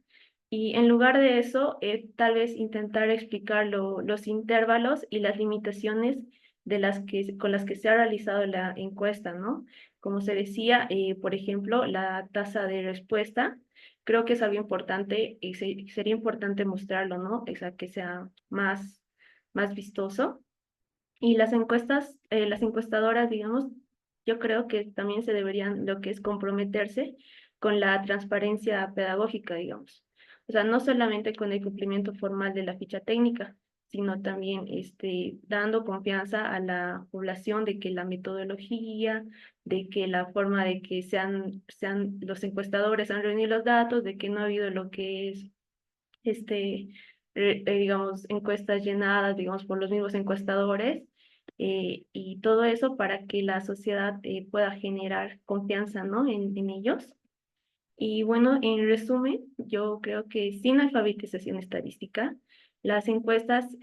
Y en lugar de eso, tal vez intentar explicar los intervalos y las limitaciones con las que se ha realizado la encuesta, ¿no? Como se decía, por ejemplo, la tasa de respuesta, creo que es algo importante y sería importante mostrarlo, ¿no? O sea, que sea más vistoso. Y las encuestadoras, digamos, yo creo que también se deberían lo que es comprometerse con la transparencia pedagógica, digamos. O sea, no solamente con el cumplimiento formal de la ficha técnica, sino también dando confianza a la población de que la metodología, de que la forma de que sean los encuestadores han reunido los datos, de que no ha habido lo que es este, digamos, encuestas llenadas, digamos, por los mismos encuestadores, y todo eso para que la sociedad pueda generar confianza, ¿no? En ellos. Y bueno, en resumen, yo creo que sin alfabetización estadística, las encuestas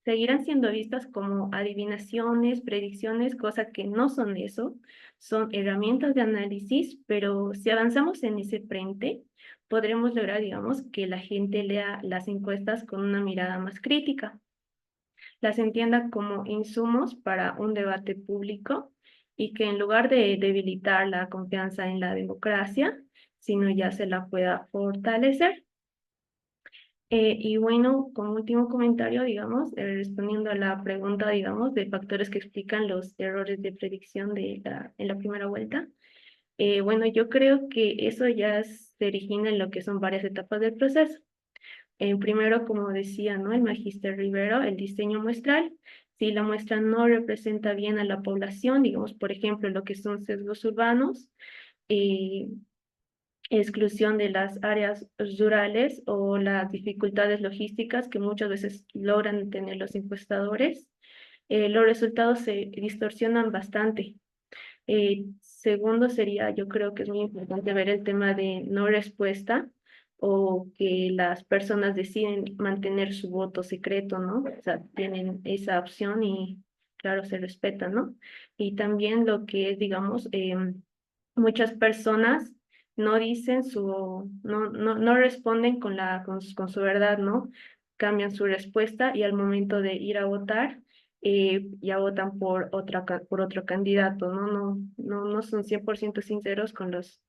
seguirán siendo vistas como adivinaciones, predicciones, cosa que no son eso, son herramientas de análisis, pero si avanzamos en ese frente, podremos lograr, digamos, que la gente lea las encuestas con una mirada más crítica, las entienda como insumos para un debate público y que en lugar de debilitar la confianza en la democracia, sino ya se la pueda fortalecer. Y bueno, como último comentario, digamos, respondiendo a la pregunta, digamos, de factores que explican los errores de predicción en la primera vuelta, bueno, yo creo que eso ya se origina en lo que son varias etapas del proceso. Primero, como decía, ¿no? El magíster Rivero, el diseño muestral. Si la muestra no representa bien a la población, digamos, por ejemplo, lo que son sesgos urbanos, eh, exclusión de las áreas rurales o las dificultades logísticas que muchas veces logran tener los encuestadores, los resultados se distorsionan bastante. Segundo sería, yo creo que es muy importante ver el tema de no respuesta o que las personas deciden mantener su voto secreto, ¿no? O sea, tienen esa opción y claro, se respeta, ¿no? Y también lo que es, digamos, muchas personas no dicen no responden con su verdad, ¿no? Cambian su respuesta y al momento de ir a votar, ya votan por otro candidato, ¿no? No son 100% sinceros con los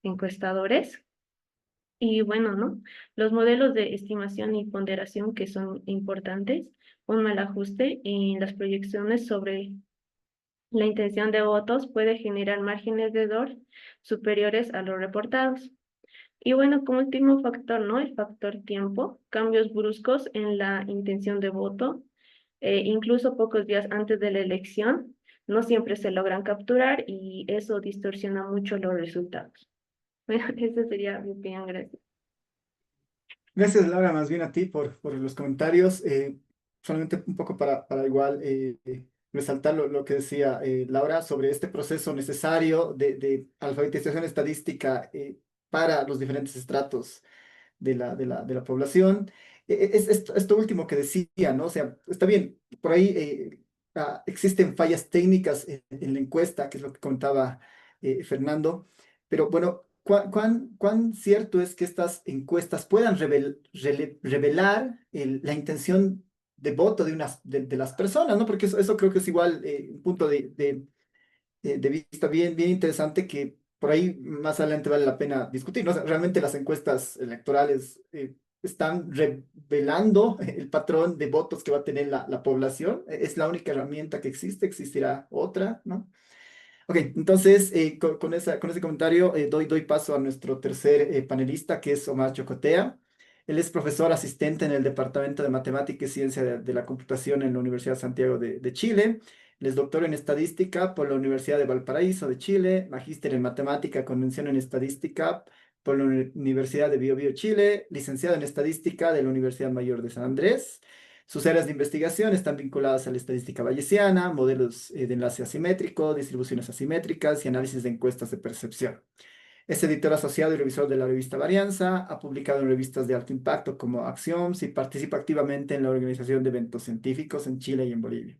encuestadores. Y bueno, ¿no? Los modelos de estimación y ponderación que son importantes, un mal ajuste en las proyecciones sobre la intención de votos puede generar márgenes de error superiores a los reportados. Y bueno, como último factor, ¿no? El factor tiempo, cambios bruscos en la intención de voto, incluso pocos días antes de la elección, no siempre se logran capturar y eso distorsiona mucho los resultados. Bueno, esa sería mi opinión, gracias. Gracias, Laura, más bien a ti por los comentarios. Solamente un poco para igual resaltar lo que decía Laura sobre este proceso necesario de alfabetización estadística para los diferentes estratos de la población. Es esto último que decía, ¿no? O sea, está bien, por ahí existen fallas técnicas en la encuesta, que es lo que contaba Fernando, pero bueno, ¿cuán cierto es que estas encuestas puedan revelar la intención de voto de las personas, ¿no? Porque eso creo que es igual un punto de vista bien interesante que por ahí más adelante vale la pena discutir, ¿no? O sea, realmente las encuestas electorales están revelando el patrón de votos que va a tener la población. Es la única herramienta que existe, existirá otra, ¿no? Ok, entonces con ese comentario doy paso a nuestro tercer panelista, que es Omar Chocotea. Él es profesor asistente en el Departamento de Matemática y Ciencia de la Computación en la Universidad de Santiago de Chile. Él es doctor en estadística por la Universidad de Valparaíso de Chile, magíster en matemática con mención en estadística por la Universidad de Biobío Chile, licenciado en estadística de la Universidad Mayor de San Andrés. Sus áreas de investigación están vinculadas a la estadística bayesiana, modelos de enlace asimétrico, distribuciones asimétricas y análisis de encuestas de percepción. Es editor asociado y revisor de la revista Varianza, ha publicado en revistas de alto impacto como Axioms y participa activamente en la organización de eventos científicos en Chile y en Bolivia.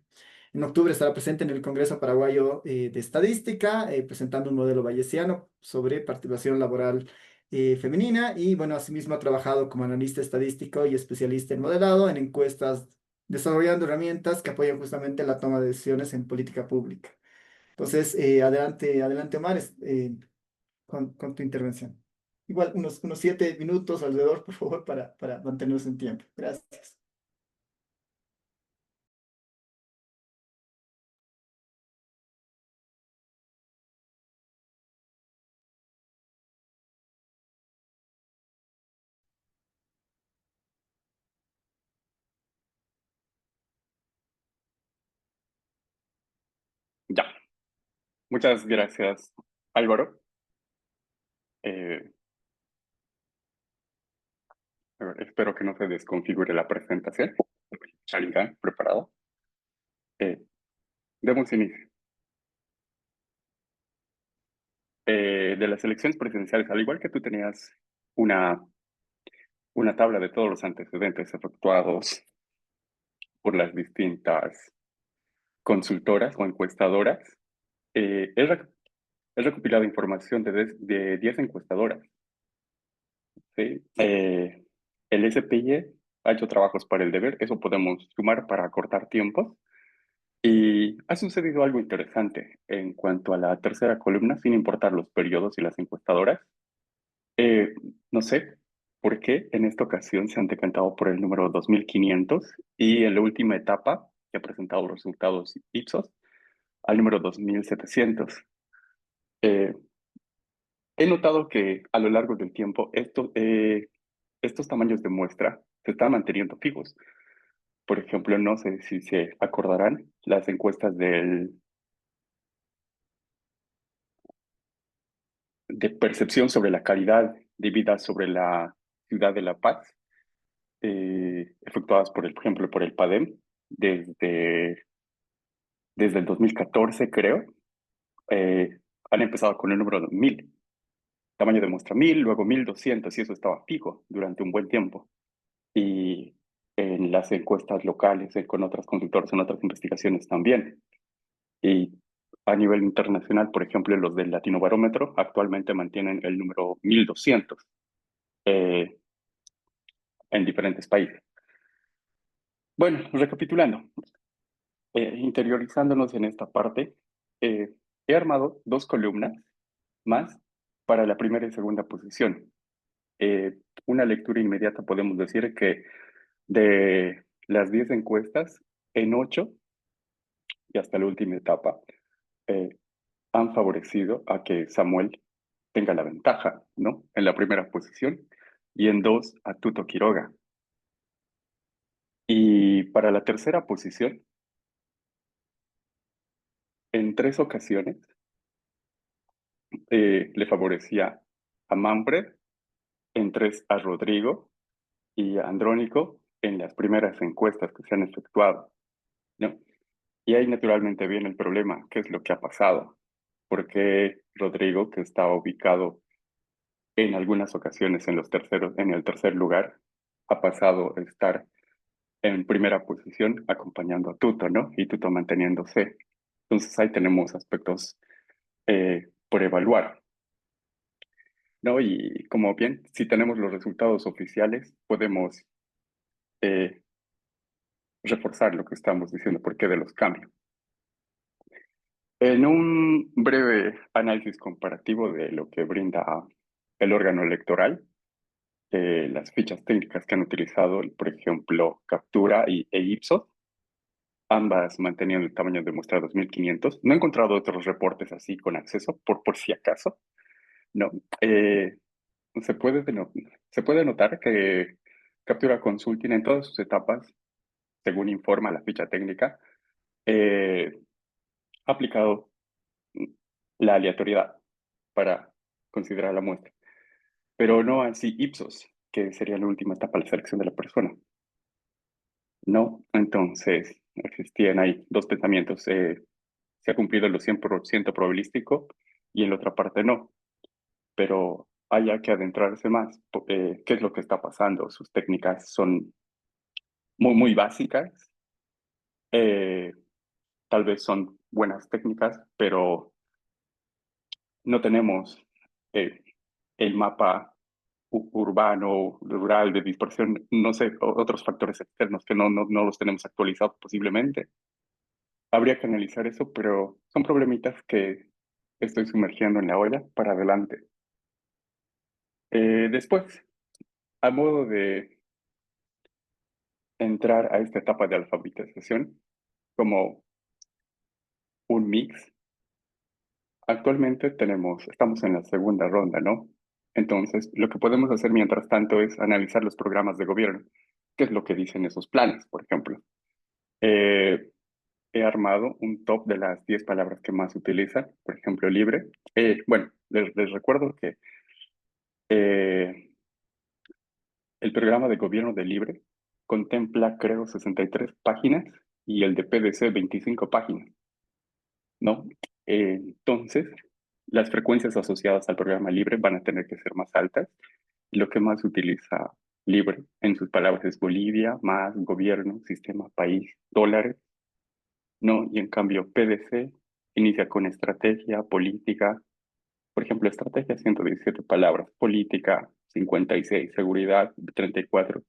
En octubre estará presente en el Congreso Paraguayo de Estadística, presentando un modelo bayesiano sobre participación laboral femenina y, bueno, asimismo ha trabajado como analista estadístico y especialista en modelado en encuestas, desarrollando herramientas que apoyan justamente la toma de decisiones en política pública. Entonces, adelante Omar, con tu intervención. Igual, unos 7 minutos alrededor, por favor, para mantenernos en tiempo. Gracias. Ya, muchas gracias, Álvaro. Eh, a ver, espero que no se desconfigure la presentación. Sharingan, preparado. Eh, Demos inicio. De las elecciones presidenciales, al igual que tú tenías una, una tabla de todos los antecedentes efectuados por las distintas consultoras o encuestadoras, he recopilado información de 10 encuestadoras. ¿Sí? El SPY ha hecho trabajos para el deber, eso podemos sumar para acortar tiempos. Y ha sucedido algo interesante en cuanto a la tercera columna, sin importar los periodos y las encuestadoras. Eh, no sé por qué en esta ocasión se han decantado por el número 2500 y en la última etapa, que ha presentado resultados Ipsos, al número 2700. Eh, He notado que a lo largo del tiempo estos tamaños de muestra se están manteniendo fijos. Por ejemplo, no sé si se acordarán las encuestas de percepción sobre la calidad de vida sobre la ciudad de La Paz, efectuadas por ejemplo, por el PADEM desde, desde el 2014, creo. Han empezado con el número de 1000, tamaño de muestra 1000, luego 1200, y eso estaba fijo durante un buen tiempo. Y en las encuestas locales, con otras consultoras, en otras investigaciones también. Y a nivel internacional, por ejemplo, los del Latinobarómetro actualmente mantienen el número 1200 eh, en diferentes países. Bueno, recapitulando, interiorizándonos en esta parte, he armado 2 columnas más para la primera y segunda posición. Una lectura inmediata podemos decir que de las 10 encuestas, en 8 y hasta la última etapa, eh, han favorecido a que Samuel tenga la ventaja, ¿no? En la primera posición y en 2 a Tuto Quiroga. Y para la tercera posición, en 3 ocasiones, le favorecía a Manfred, en 3 a Rodrigo y a Andrónico en las primeras encuestas que se han efectuado, ¿no? Y ahí naturalmente viene el problema, ¿qué es lo que ha pasado? Porque Rodrigo, que estaba ubicado en algunas ocasiones en el tercer lugar, ha pasado a estar en primera posición acompañando a Tuto, ¿no? Y Tuto manteniéndose. Entonces ahí tenemos aspectos por evaluar, ¿no? Y como bien, si tenemos los resultados oficiales, podemos eh, reforzar lo que estamos diciendo, por qué de los cambios. En un breve análisis comparativo de lo que brinda el órgano electoral, las fichas técnicas que han utilizado, por ejemplo, Captura e Ipsos, ambas manteniendo el tamaño de muestra 2500. No he encontrado otros reportes así con acceso, por si acaso. No. Se puede, se puede notar que Captura Consulting en todas sus etapas, según informa la ficha técnica, ha aplicado la aleatoriedad para considerar la muestra, pero no así Ipsos, que sería la última etapa de la selección de la persona. No, entonces existían ahí dos pensamientos. Se ha cumplido lo 100% probabilístico y en la otra parte no, pero haya que adentrarse más. ¿Qué es lo que está pasando? Sus técnicas son muy básicas, eh, tal vez son buenas técnicas, pero no tenemos eh, el mapa urbano, rural, de dispersión, no sé, otros factores externos que no los tenemos actualizados posiblemente. Habría que analizar eso, pero son problemitas que estoy sumergiendo en la olla para adelante. Después, a modo de entrar a esta etapa de alfabetización como un mix, actualmente estamos en la segunda ronda, ¿no? Entonces, lo que podemos hacer mientras tanto es analizar los programas de gobierno, qué es lo que dicen esos planes, por ejemplo. Eh, He armado un top de las 10 palabras que más se utilizan, por ejemplo, libre. Bueno, les recuerdo que eh, el programa de gobierno de Libre contempla, creo, 63 páginas y el de PDC 25 páginas, ¿no? Entonces, las frecuencias asociadas al programa Libre van a tener que ser más altas. Y lo que más se utiliza Libre, en sus palabras, es Bolivia, más gobierno, sistema, país, dólares, ¿no? Y en cambio, PDC inicia con estrategia, política. Por ejemplo, estrategia, 117 palabras, política, 56, seguridad, 34.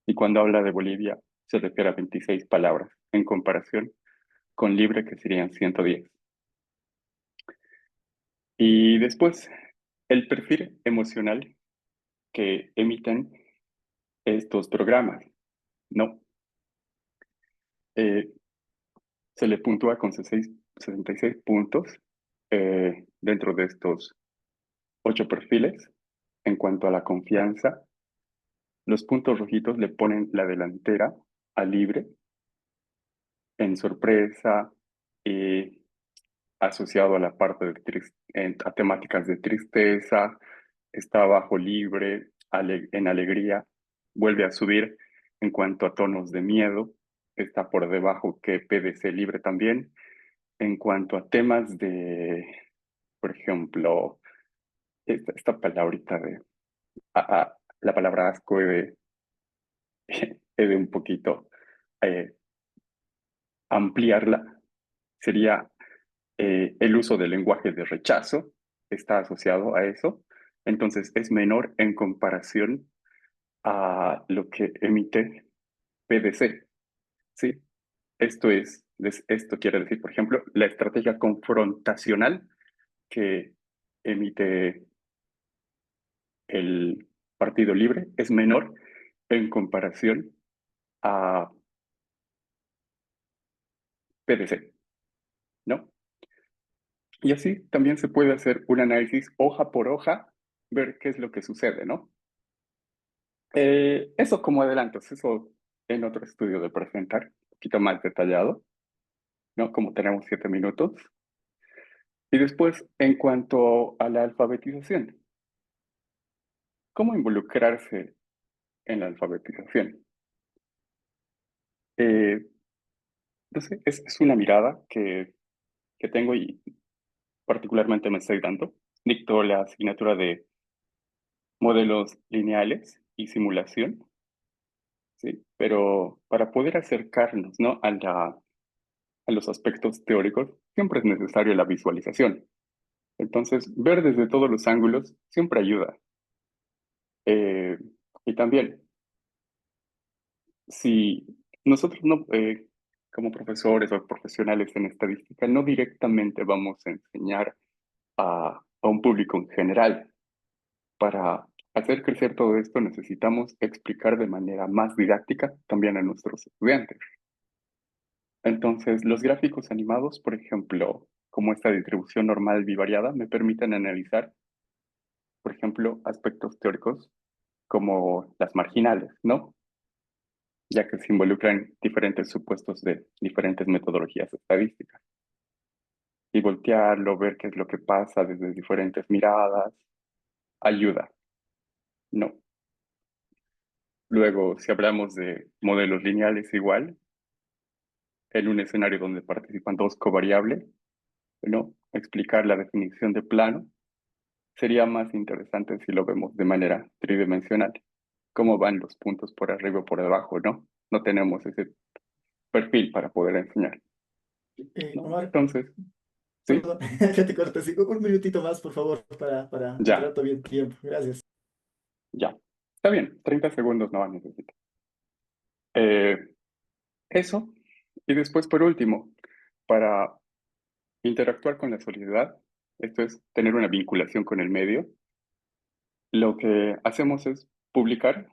Y cuando habla de Bolivia, se refiere a 26 palabras, en comparación con Libre, que serían 110. Y después, el perfil emocional que emiten estos programas, ¿no? Eh, Se le puntúa con 66 puntos dentro de estos 8 perfiles. En cuanto a la confianza, los puntos rojitos le ponen la delantera a Libre en sorpresa, asociado a la parte a temáticas de tristeza, está bajo Libre, en alegría, vuelve a subir en cuanto a tonos de miedo, está por debajo que PDC Libre también. En cuanto a temas de, por ejemplo, esta palabrita la palabra asco he de un poquito eh, ampliarla, sería el uso del lenguaje de rechazo, está asociado a eso, entonces es menor en comparación a lo que emite PDC, ¿sí? Esto quiere decir, por ejemplo, la estrategia confrontacional que emite el Partido Libre es menor en comparación a PDC, ¿no? Y así también se puede hacer un análisis hoja por hoja, ver qué es lo que sucede, ¿no? Eso como adelantos, eso en otro estudio de presentar, un poquito más detallado, ¿no? Como tenemos 7 minutos. Y después, en cuanto a la alfabetización, ¿cómo involucrarse en la alfabetización? Eh, no sé, es una mirada que tengo y particularmente me estoy dando. Dicto la asignatura de modelos lineales y simulación, ¿sí? Pero para poder acercarnos, ¿no? A los aspectos teóricos, siempre es necesaria la visualización. Entonces, ver desde todos los ángulos siempre ayuda. Eh, y también, si nosotros no, como profesores o profesionales en estadística, no directamente vamos a enseñar a un público en general. Para hacer crecer todo esto necesitamos explicar de manera más didáctica también a nuestros estudiantes. Entonces, los gráficos animados, por ejemplo, como esta distribución normal bivariada, me permiten analizar, por ejemplo, aspectos teóricos como las marginales, ¿no? Ya que se involucran diferentes supuestos de diferentes metodologías estadísticas. Y voltearlo, ver qué es lo que pasa desde diferentes miradas, ayuda, ¿no? Luego, si hablamos de modelos lineales igual, en un escenario donde participan dos covariables, ¿no? Explicar la definición de plano sería más interesante si lo vemos de manera tridimensional. Cómo van los puntos por arriba o por debajo, ¿no? No tenemos ese perfil para poder enseñar, ¿no? Omar, Entonces, sí, perdón, que te corte, sí, un minutito más, por favor, para ya, entrar todavía en tiempo. Gracias. ya. Está bien, 30 segundos no necesito. Eh, Eso. Y después, por último, para interactuar con la sociedad, esto es tener una vinculación con el medio, lo que hacemos es publicar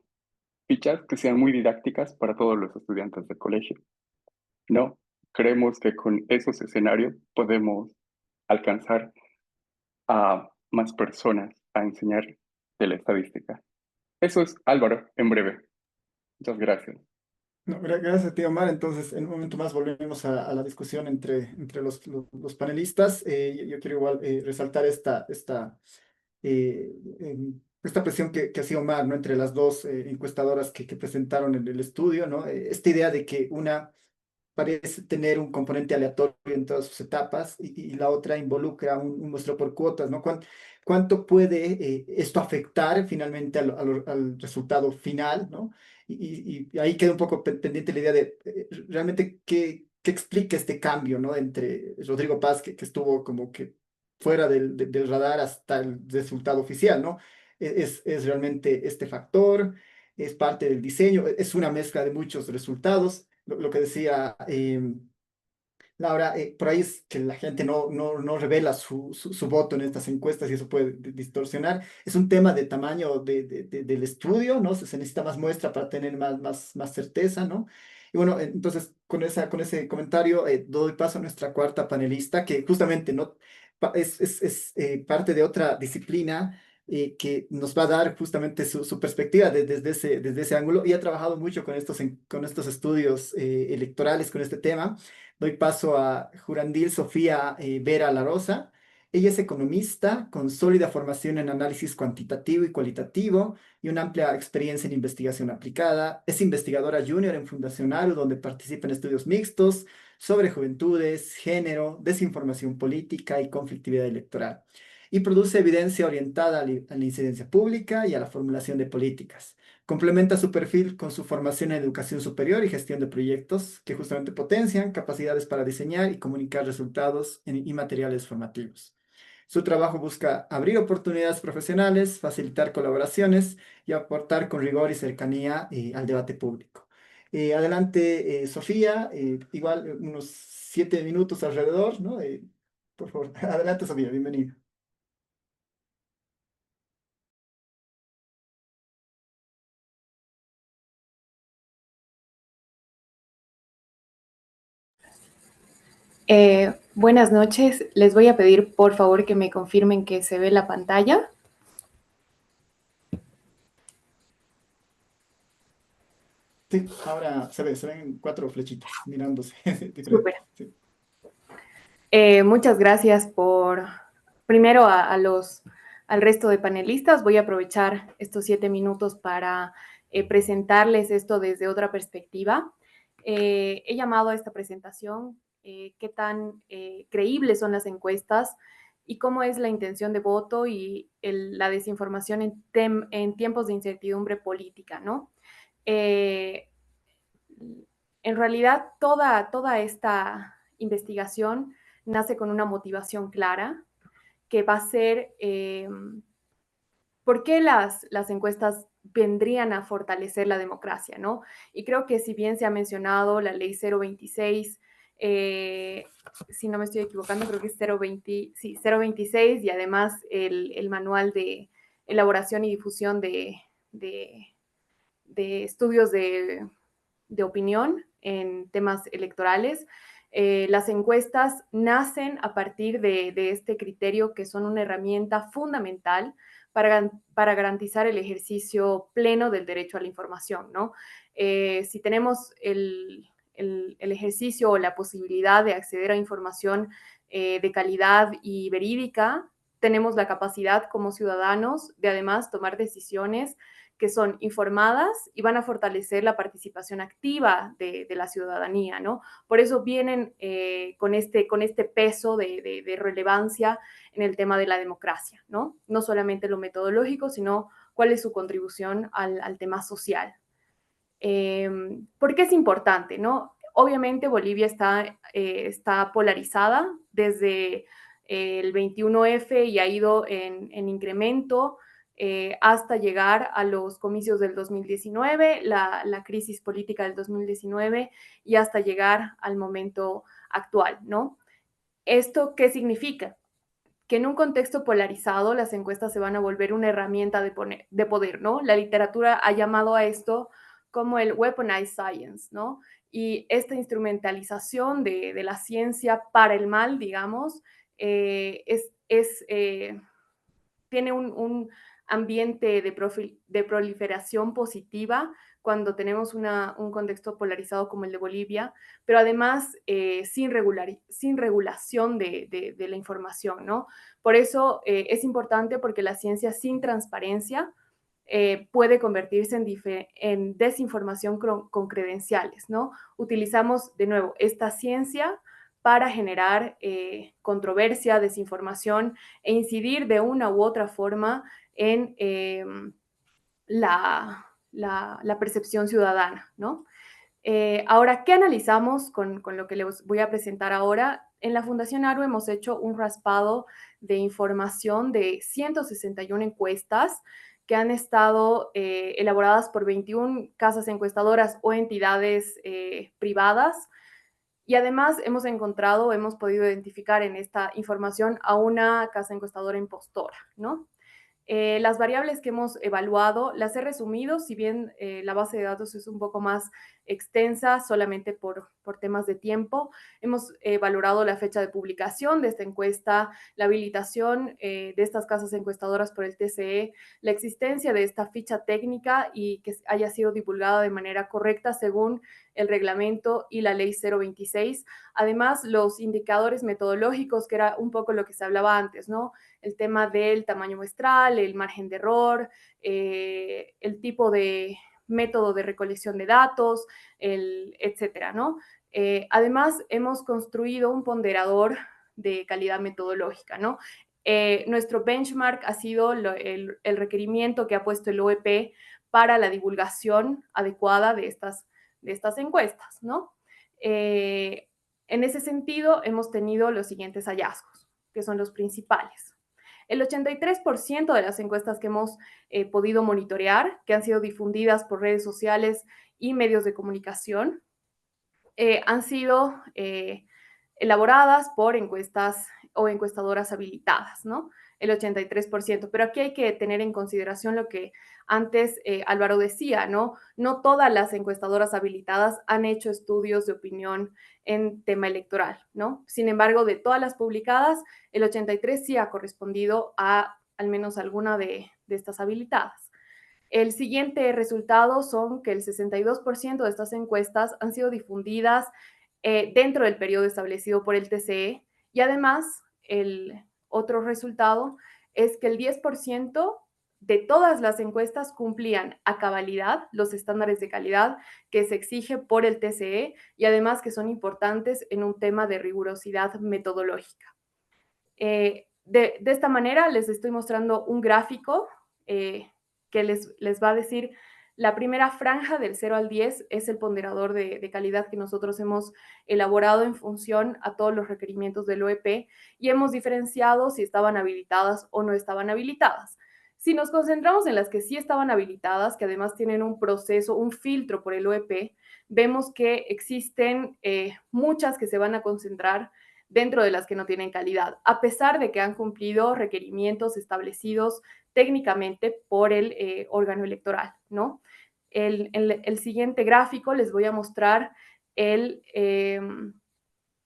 fichas que sean muy didácticas para todos los estudiantes del colegio. No, creemos que con esos escenarios podemos alcanzar a más personas a enseñar de la estadística. Eso es Álvaro, en breve. Muchas gracias. No, gracias a ti, Omar. Entonces, en un momento más volvemos a la discusión entre los panelistas. Yo quiero igual resaltar esta presión que hacía Omar, ¿no? Entre las dos encuestadoras que presentaron en el estudio, ¿no? Esta idea de que una parece tener un componente aleatorio en todas sus etapas y la otra involucra un muestreo por cuotas, ¿no? ¿Cuánto puede esto afectar finalmente al resultado final, ¿no? Y ahí queda un poco pendiente la idea de realmente qué explica este cambio, ¿no? Entre Rodrigo Paz, que estuvo como que fuera del radar hasta el resultado oficial, ¿no? Es realmente este factor, es parte del diseño, es una mezcla de muchos resultados lo que decía Laura, por ahí es que la gente no revela su voto en estas encuestas y eso puede distorsionar. Es un tema de tamaño del estudio, ¿no? Se necesita más muestra para tener más certeza, ¿no? Y bueno, entonces con ese comentario doy paso a nuestra cuarta panelista, que justamente ¿no? Es parte de otra disciplina que nos va a dar justamente su perspectiva desde ese ángulo y ha trabajado mucho con estos estudios electorales, con este tema. Doy paso a Jurandil Sofía Vera La Rosa. Ella es economista con sólida formación en análisis cuantitativo y cualitativo y una amplia experiencia en investigación aplicada. Es investigadora junior en Fundación ARU, donde participa en estudios mixtos sobre juventudes, género, desinformación política y conflictividad electoral. Y produce evidencia orientada a la incidencia pública y a la formulación de políticas. Complementa su perfil con su formación en educación superior y gestión de proyectos que justamente potencian capacidades para diseñar y comunicar resultados y materiales formativos. Su trabajo busca abrir oportunidades profesionales, facilitar colaboraciones y aportar con rigor y cercanía al debate público. Adelante, Sofía, igual unos 7 minutos alrededor, ¿no? Por favor, adelante, Sofía, bienvenida. Buenas noches. Les voy a pedir por favor que me confirmen que se ve la pantalla. Sí, ahora se ven 4 flechitas mirándose. Súper. Sí. Muchas gracias primero al resto de panelistas. Voy a aprovechar estos 7 minutos para presentarles esto desde otra perspectiva. He llamado a esta presentación qué tan creíbles son las encuestas y cómo es la intención de voto y la desinformación en tiempos de incertidumbre política, ¿no? En realidad, toda esta investigación nace con una motivación clara, que va a ser por qué las encuestas vendrían a fortalecer la democracia, ¿no? Y creo que si bien se ha mencionado la ley 026, si no me estoy equivocando, creo que es 026 y además el manual de elaboración y difusión de estudios de opinión en temas electorales. Las encuestas nacen a partir de este criterio que son una herramienta fundamental para garantizar el ejercicio pleno del derecho a la información, ¿no? Si tenemos el ejercicio o la posibilidad de acceder a información de calidad y verídica, tenemos la capacidad como ciudadanos de además tomar decisiones que son informadas y van a fortalecer la participación activa de la ciudadanía, ¿no? Por eso vienen con este peso de relevancia en el tema de la democracia, ¿no? No solamente lo metodológico, sino cuál es su contribución al tema social. ¿Por qué es importante, no? Obviamente Bolivia está polarizada desde el 21F y ha ido en incremento hasta llegar a los comicios del 2019, la crisis política del 2019 y hasta llegar al momento actual, ¿no? ¿Esto qué significa? Que en un contexto polarizado las encuestas se van a volver una herramienta de poder, ¿no? La literatura ha llamado a esto como el weaponized science, ¿no? Y esta instrumentalización de la ciencia para el mal, digamos, tiene un ambiente de proliferación positiva cuando tenemos un contexto polarizado como el de Bolivia, pero además sin regulación de la información, ¿no? Por eso es importante porque la ciencia sin transparencia puede convertirse en desinformación con credenciales, ¿no? Utilizamos de nuevo esta ciencia para generar controversia, desinformación e incidir de una u otra forma en la percepción ciudadana, ¿no? Ahora, ¿qué analizamos con lo que les voy a presentar ahora? En la Fundación ARU hemos hecho un raspado de información de 161 encuestas que han estado elaboradas por 21 casas encuestadoras o entidades privadas. Y además hemos podido identificar en esta información a una casa encuestadora impostora, ¿no? Las variables que hemos evaluado las he resumido, si bien la base de datos es un poco más extensa, solamente por temas de tiempo. Hemos valorado la fecha de publicación de esta encuesta, la habilitación de estas casas encuestadoras por el TCE, la existencia de esta ficha técnica y que haya sido divulgada de manera correcta según el reglamento y la ley 026. Además, los indicadores metodológicos, que era un poco lo que se hablaba antes, ¿no? El tema del tamaño muestral, el margen de error, el tipo de método de recolección de datos, etcétera, ¿no? Además, hemos construido un ponderador de calidad metodológica, ¿no? Nuestro benchmark ha sido el requerimiento que ha puesto el OEP para la divulgación adecuada de estas encuestas, ¿no? En ese sentido, hemos tenido los siguientes hallazgos, que son los principales. El 83% de las encuestas que hemos podido monitorear, que han sido difundidas por redes sociales y medios de comunicación, han sido elaboradas por encuestas o encuestadoras habilitadas, ¿no? El 83%. Pero aquí hay que tener en consideración lo que antes Álvaro decía, ¿no? No todas las encuestadoras habilitadas han hecho estudios de opinión en tema electoral, ¿no? Sin embargo, de todas las publicadas, el 83% sí ha correspondido a al menos alguna de estas habilitadas. El siguiente resultado son que el 62% de estas encuestas han sido difundidas dentro del periodo establecido por el TCE y además el otro resultado es que el 10% de todas las encuestas cumplían a cabalidad los estándares de calidad que se exige por el TCE y además que son importantes en un tema de rigurosidad metodológica. De esta manera les estoy mostrando un gráfico que les va a decir la primera franja del 0 al 10 es el ponderador de calidad que nosotros hemos elaborado en función a todos los requerimientos del OEP y hemos diferenciado si estaban habilitadas o no estaban habilitadas. Si nos concentramos en las que sí estaban habilitadas, que además tienen un proceso, un filtro por el OEP, vemos que existen muchas que se van a concentrar dentro de las que no tienen calidad, a pesar de que han cumplido requerimientos establecidos técnicamente por el órgano electoral, ¿no? El siguiente gráfico les voy a mostrar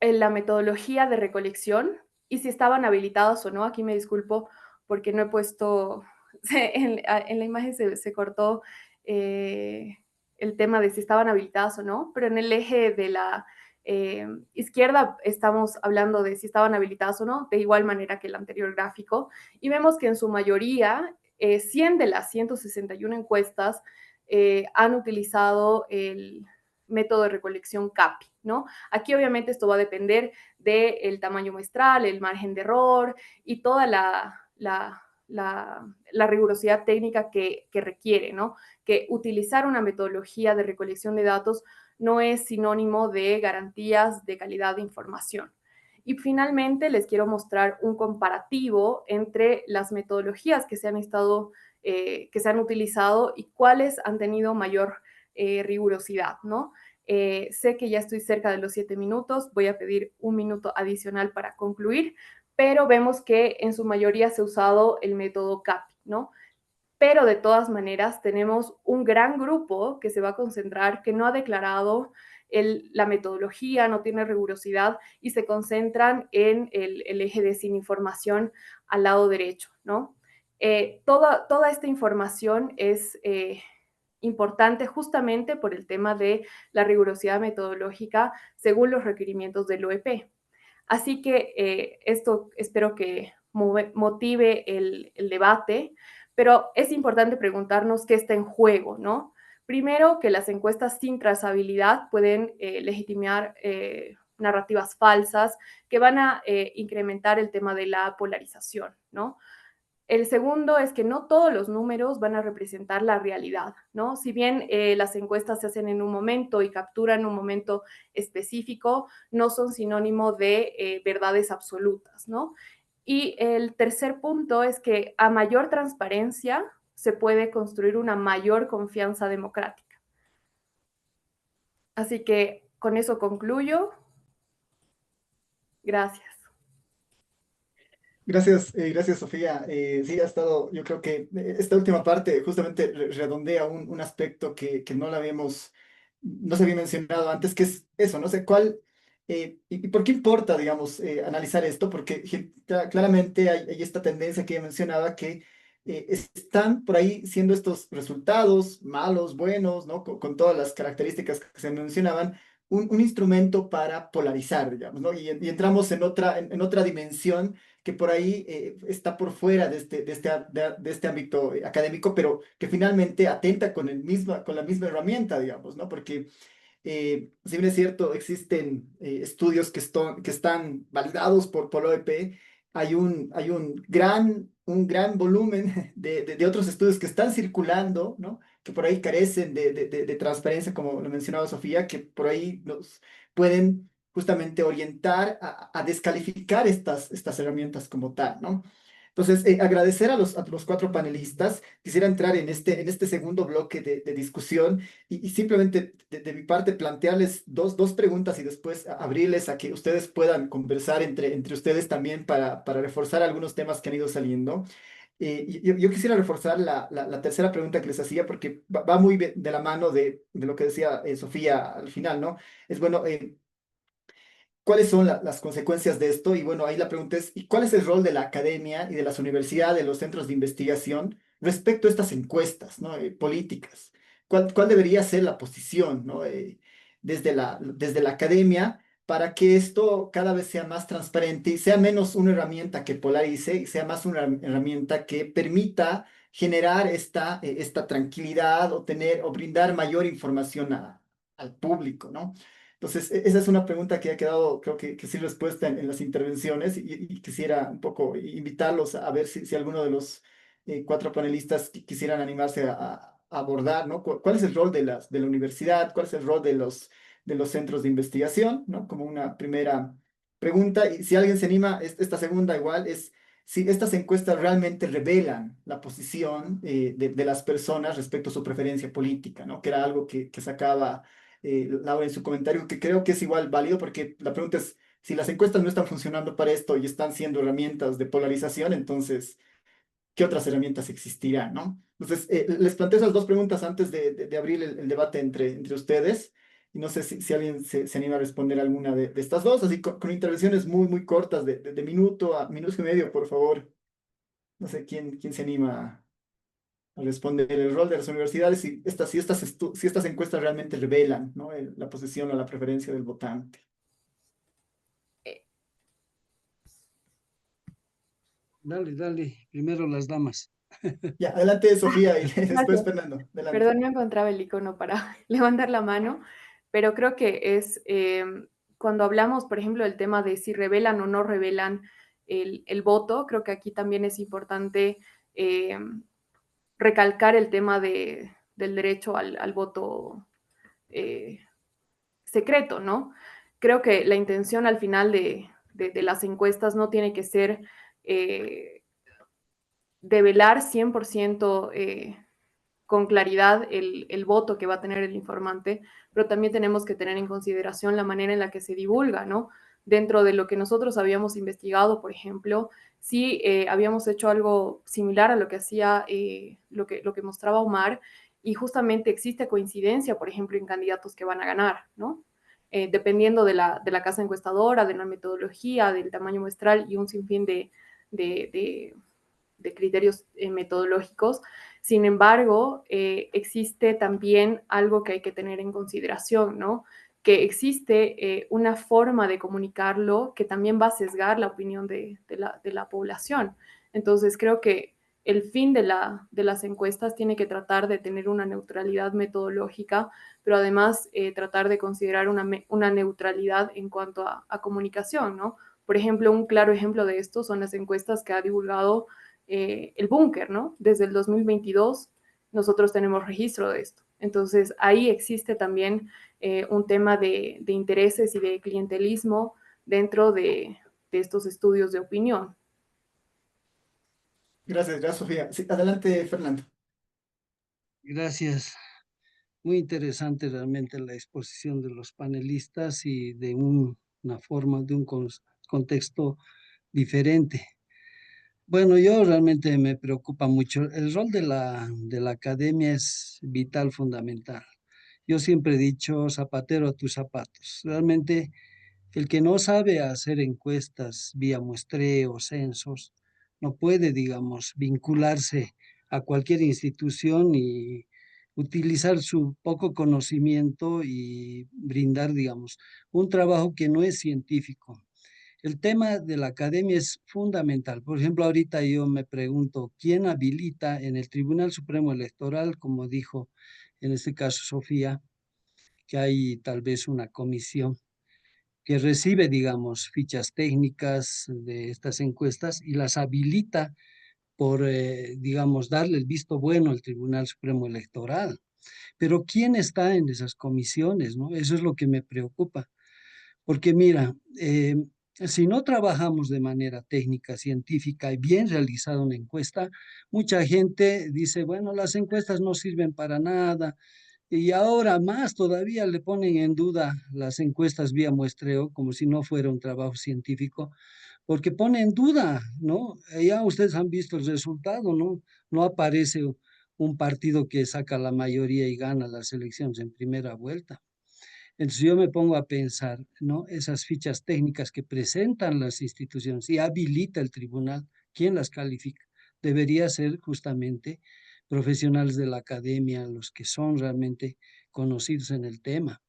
la metodología de recolección y si estaban habilitados o no. Aquí me disculpo porque no he puesto en la imagen se cortó el tema de si estaban habilitadas o no, pero en el eje de la izquierda estamos hablando de si estaban habilitadas o no, de igual manera que el anterior gráfico, y vemos que en su mayoría 100 de las 161 encuestas han utilizado el método de recolección CAPI, ¿no? Aquí obviamente esto va a depender del tamaño muestral, el margen de error y toda la rigurosidad técnica que requiere, ¿no? Que utilizar una metodología de recolección de datos no es sinónimo de garantías de calidad de información. Y finalmente les quiero mostrar un comparativo entre las metodologías que se han utilizado y cuáles han tenido mayor rigurosidad, ¿no? Sé que ya estoy cerca de los 7 minutos, voy a pedir un minuto adicional para concluir, pero vemos que en su mayoría se ha usado el método CAPI, ¿no? Pero de todas maneras tenemos un gran grupo que se va a concentrar, que no ha declarado la metodología, no tiene rigurosidad y se concentran en el eje de sin información al lado derecho, ¿no? Toda esta información es importante justamente por el tema de la rigurosidad metodológica según los requerimientos del OEP. Así que esto espero que motive el debate, pero es importante preguntarnos qué está en juego, ¿no? Primero, que las encuestas sin trazabilidad pueden legitimar narrativas falsas que van a incrementar el tema de la polarización, ¿no? El segundo es que no todos los números van a representar la realidad, ¿no? Si bien las encuestas se hacen en un momento y capturan un momento específico, no son sinónimo de verdades absolutas, ¿no? Y el tercer punto es que a mayor transparencia se puede construir una mayor confianza democrática. Así que con eso concluyo. Gracias. Gracias Sofía. Sí, ha estado, yo creo que esta última parte justamente redondea un aspecto que no se había mencionado antes, que es eso, no sé cuál, y por qué importa, digamos, analizar esto, porque claramente hay esta tendencia que ya mencionaba que están por ahí siendo estos resultados malos, buenos, ¿no? Con todas las características que se mencionaban, un instrumento para polarizar, digamos, ¿no? Y entramos en otra dimensión que por ahí está por fuera de este ámbito académico, pero que finalmente atenta con la misma herramienta, digamos, ¿no? Porque si bien es cierto, existen estudios que están validados por OEP, un gran volumen de otros estudios que están circulando, ¿no? Que por ahí carecen de transparencia, como lo mencionaba Sofía, que por ahí nos pueden justamente orientar a descalificar estas herramientas como tal, ¿no? Entonces, agradecer a los cuatro panelistas. Quisiera entrar en este segundo bloque de discusión y simplemente de mi parte plantearles dos preguntas y después abrirles a que ustedes puedan conversar entre ustedes también para reforzar algunos temas que han ido saliendo. Yo quisiera reforzar la tercera pregunta que les hacía porque va muy de la mano de lo que decía Sofía al final, ¿no? Es bueno, ¿cuáles son las consecuencias de esto? Y bueno, ahí la pregunta es, ¿y cuál es el rol de la academia y de las universidades, de los centros de investigación respecto a estas encuestas, ¿no? Políticas? ¿Cuál debería ser la posición, ¿no? Desde la academia para que esto cada vez sea más transparente y sea menos una herramienta que polarice y sea más una herramienta que permita generar esta tranquilidad o brindar mayor información al público, ¿no? Entonces, esa es una pregunta que ha quedado, creo que sin respuesta en las intervenciones y quisiera un poco invitarlos a ver si alguno de los cuatro panelistas quisieran animarse a abordar, ¿no? ¿Cuál es el rol de la universidad? ¿Cuál es el rol de los centros de investigación? ¿No? Como una primera pregunta. Y si alguien se anima, esta segunda igual es si estas encuestas realmente revelan la posición de las personas respecto a su preferencia política, ¿no? Que era algo que sacaba Laura en su comentario, que creo que es igual válido porque la pregunta es, si las encuestas no están funcionando para esto y están siendo herramientas de polarización, entonces, ¿qué otras herramientas existirán, no? Entonces, les planteo esas dos preguntas antes de abrir el debate entre ustedes. Y no sé si alguien se anima a responder alguna de estas dos, así con intervenciones muy cortas de minuto a minuto y medio, por favor. No sé quién se anima a responder el rol de las universidades, si estas encuestas realmente revelan, ¿no? La posición o la preferencia del votante. Dale, dale, primero las damas. Ya, adelante Sofía y después Gracias. Fernando. Adelante. Perdón, no encontraba el icono para levantar la mano, pero creo que es cuando hablamos, por ejemplo, del tema de si revelan o no revelan el voto, creo que aquí también es importante recalcar el tema del derecho al voto eh, secreto, ¿no? Creo que la intención al final de las encuestas no tiene que ser develar 100% con claridad el voto que va a tener el informante, pero también tenemos que tener en consideración la manera en la que se divulga, ¿no? Dentro de lo que nosotros habíamos investigado, por ejemplo, sí habíamos hecho algo similar a lo que hacía, lo que mostraba Omar, y justamente existe coincidencia, por ejemplo, en candidatos que van a ganar, ¿no? Dependiendo de la casa encuestadora, de la metodología, del tamaño muestral y un sinfín de, de criterios metodológicos. Sin embargo, existe también algo que hay que tener en consideración, ¿no? Que existe una forma de comunicarlo que también va a sesgar la opinión de la población. Entonces, creo que el fin de las encuestas tiene que tratar de tener una neutralidad metodológica, pero además tratar de considerar una neutralidad en cuanto a comunicación, ¿no? Por ejemplo, un claro ejemplo de esto son las encuestas que ha divulgado el búnker, ¿no? Desde el 2022 nosotros tenemos registro de esto. Entonces, ahí existe también un tema de intereses y de clientelismo dentro de estos estudios de opinión. Gracias, Sofía. Sí, adelante, Fernando. Gracias. Muy interesante realmente la exposición de los panelistas y de una forma, de un contexto diferente. Bueno, yo realmente me preocupa mucho. El rol de la academia es vital, fundamental. Yo siempre he dicho, zapatero a tus zapatos. Realmente, el que no sabe hacer encuestas vía muestreo, censos, no puede, digamos, vincularse a cualquier institución y utilizar su poco conocimiento y brindar, digamos, un trabajo que no es científico. El tema de la academia es fundamental. Por ejemplo, ahorita yo me pregunto, ¿quién habilita en el Tribunal Supremo Electoral, como dijo en este caso Sofía, que hay tal vez una comisión que recibe, digamos, fichas técnicas de estas encuestas y las habilita por, digamos, darle el visto bueno al Tribunal Supremo Electoral? Pero ¿quién está en esas comisiones, no? Eso es lo que me preocupa. Porque mira, si no trabajamos de manera técnica, científica y bien realizada una encuesta, mucha gente dice, bueno, las encuestas no sirven para nada. Y ahora más todavía le ponen en duda las encuestas vía muestreo, como si no fuera un trabajo científico, porque pone en duda, ¿no? Ya ustedes han visto el resultado, ¿no? No aparece un partido que saca la mayoría y gana las elecciones en primera vuelta. Entonces yo me pongo a pensar, ¿no? Esas fichas técnicas que presentan las instituciones y habilita el tribunal, ¿quién las califica? Debería ser justamente profesionales de la academia, los que son realmente conocidos en el tema.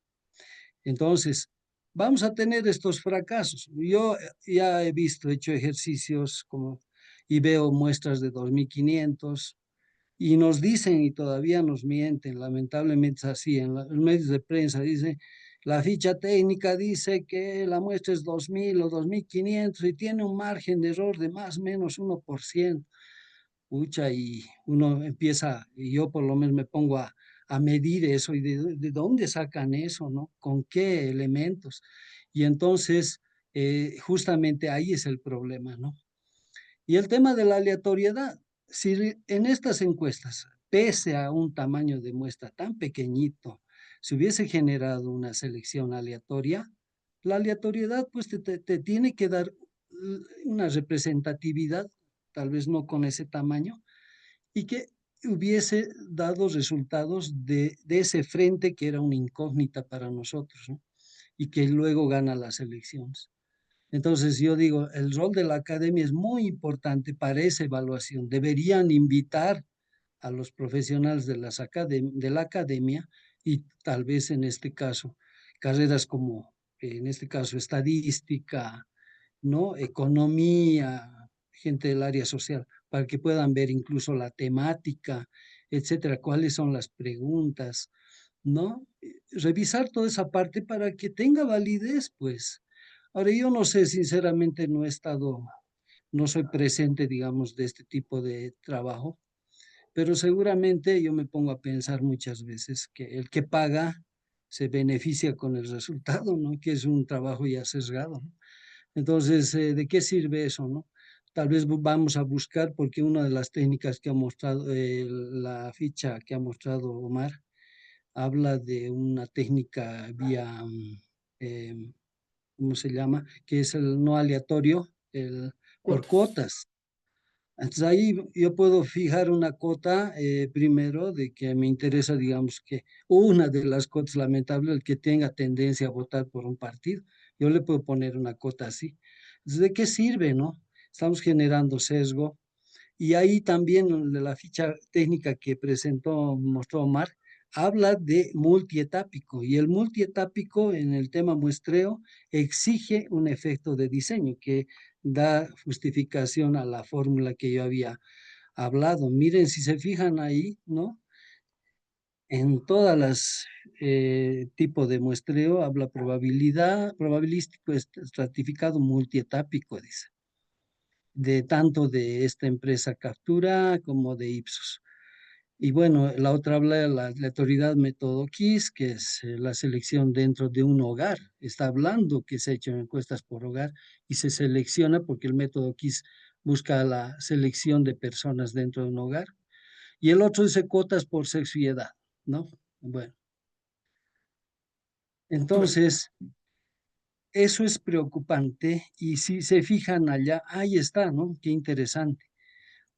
Entonces, vamos a tener estos fracasos. Yo ya he visto, he hecho ejercicios como, y veo muestras de 2.500 y nos dicen y todavía nos mienten, lamentablemente es así, en los medios de prensa dice, la ficha técnica dice que la muestra es 2.000 o 2.500 y tiene un margen de error de más o menos 1%. Pucha, y uno empieza, y yo por lo menos me pongo a medir eso y de dónde sacan eso, ¿no? ¿Con qué elementos? Y entonces, justamente ahí es el problema, ¿no? Y el tema de la aleatoriedad, si en estas encuestas, pese a un tamaño de muestra tan pequeñito, se hubiese generado una selección aleatoria, la aleatoriedad pues te tiene que dar una representatividad, tal vez no con ese tamaño, y que hubiese dado resultados de ese frente que era una incógnita para nosotros, ¿no? Y que luego gana las elecciones. Entonces yo digo, el rol de la academia es muy importante para esa evaluación. Deberían invitar a los profesionales de de la academia y tal vez en este caso, carreras como, en este caso, estadística, ¿no? Economía, gente del área social, para que puedan ver incluso la temática, etcétera, cuáles son las preguntas, ¿no? Revisar toda esa parte para que tenga validez, pues. Ahora, yo no sé, sinceramente, no soy presente, digamos, de este tipo de trabajo, pero seguramente yo me pongo a pensar muchas veces que el que paga se beneficia con el resultado, ¿no? Que es un trabajo ya sesgado, ¿no? Entonces, ¿de qué sirve eso, no? Tal vez vamos a buscar, porque una de las técnicas que ha mostrado, la ficha que ha mostrado Omar, habla de una técnica vía, ¿cómo se llama? Que es el no aleatorio, por Cuotas. cuotas. Entonces ahí yo puedo fijar una cuota primero de que me interesa, digamos, que una de las cuotas, lamentable, el que tenga tendencia a votar por un partido. Yo le puedo poner una cuota así. Entonces, ¿de qué sirve, no? Estamos generando sesgo. Y ahí también de la ficha técnica que mostró Omar, habla de multietápico. Y el multietápico en el tema muestreo exige un efecto de diseño que da justificación a la fórmula que yo había hablado. Miren, si se fijan ahí, ¿no? En todas las tipos de muestreo habla probabilístico estratificado multietápico, dice, de tanto de esta empresa Captura como de Ipsos. Y bueno, la otra habla de la aleatoriedad método KISS, que es la selección dentro de un hogar. Está hablando que se ha hecho encuestas por hogar y se selecciona porque el método KISS busca la selección de personas dentro de un hogar. Y el otro dice cuotas por sexo y edad, ¿no? Bueno, Súper. entonces, eso es preocupante y si se fijan allá, ahí está, ¿no? Qué interesante.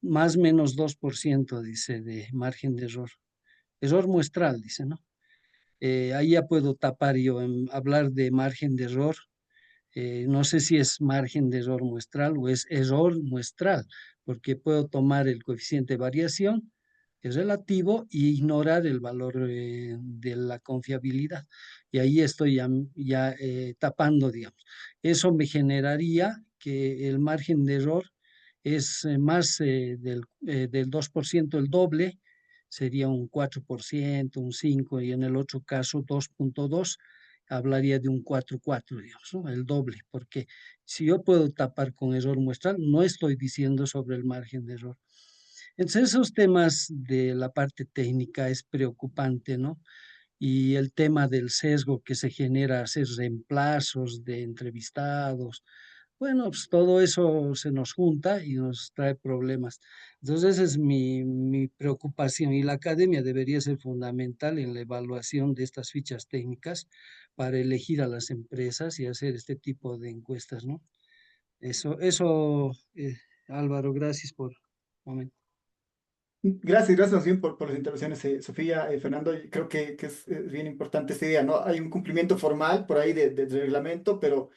Más o menos 2% dice de margen de error. Error muestral, dice, ¿no? Ahí ya puedo tapar yo en hablar de margen de error. No sé si es margen de error muestral o es error muestral, porque puedo tomar el coeficiente de variación, que es relativo, e ignorar el valor de la confiabilidad. Y ahí estoy ya tapando, digamos. Eso me generaría que el margen de error es más del 2%, el doble, sería un 4%, un 5%, y en el otro caso 2.2 hablaría de un 4,4, digamos, ¿no? El doble, porque si yo puedo tapar con error muestral, no estoy diciendo sobre el margen de error. Entonces, esos temas de la parte técnica es preocupante, ¿no? Y el tema del sesgo que se genera, hacer reemplazos de entrevistados, bueno, pues todo eso se nos junta y nos trae problemas. Entonces, esa es mi preocupación y la academia debería ser fundamental en la evaluación de estas fichas técnicas para elegir a las empresas y hacer este tipo de encuestas, ¿no? Álvaro, gracias por el momento. Gracias, gracias más bien por las intervenciones, Sofía, Fernando. Yo creo que es bien importante esta idea, ¿no? Hay un cumplimiento formal por ahí del reglamento, pero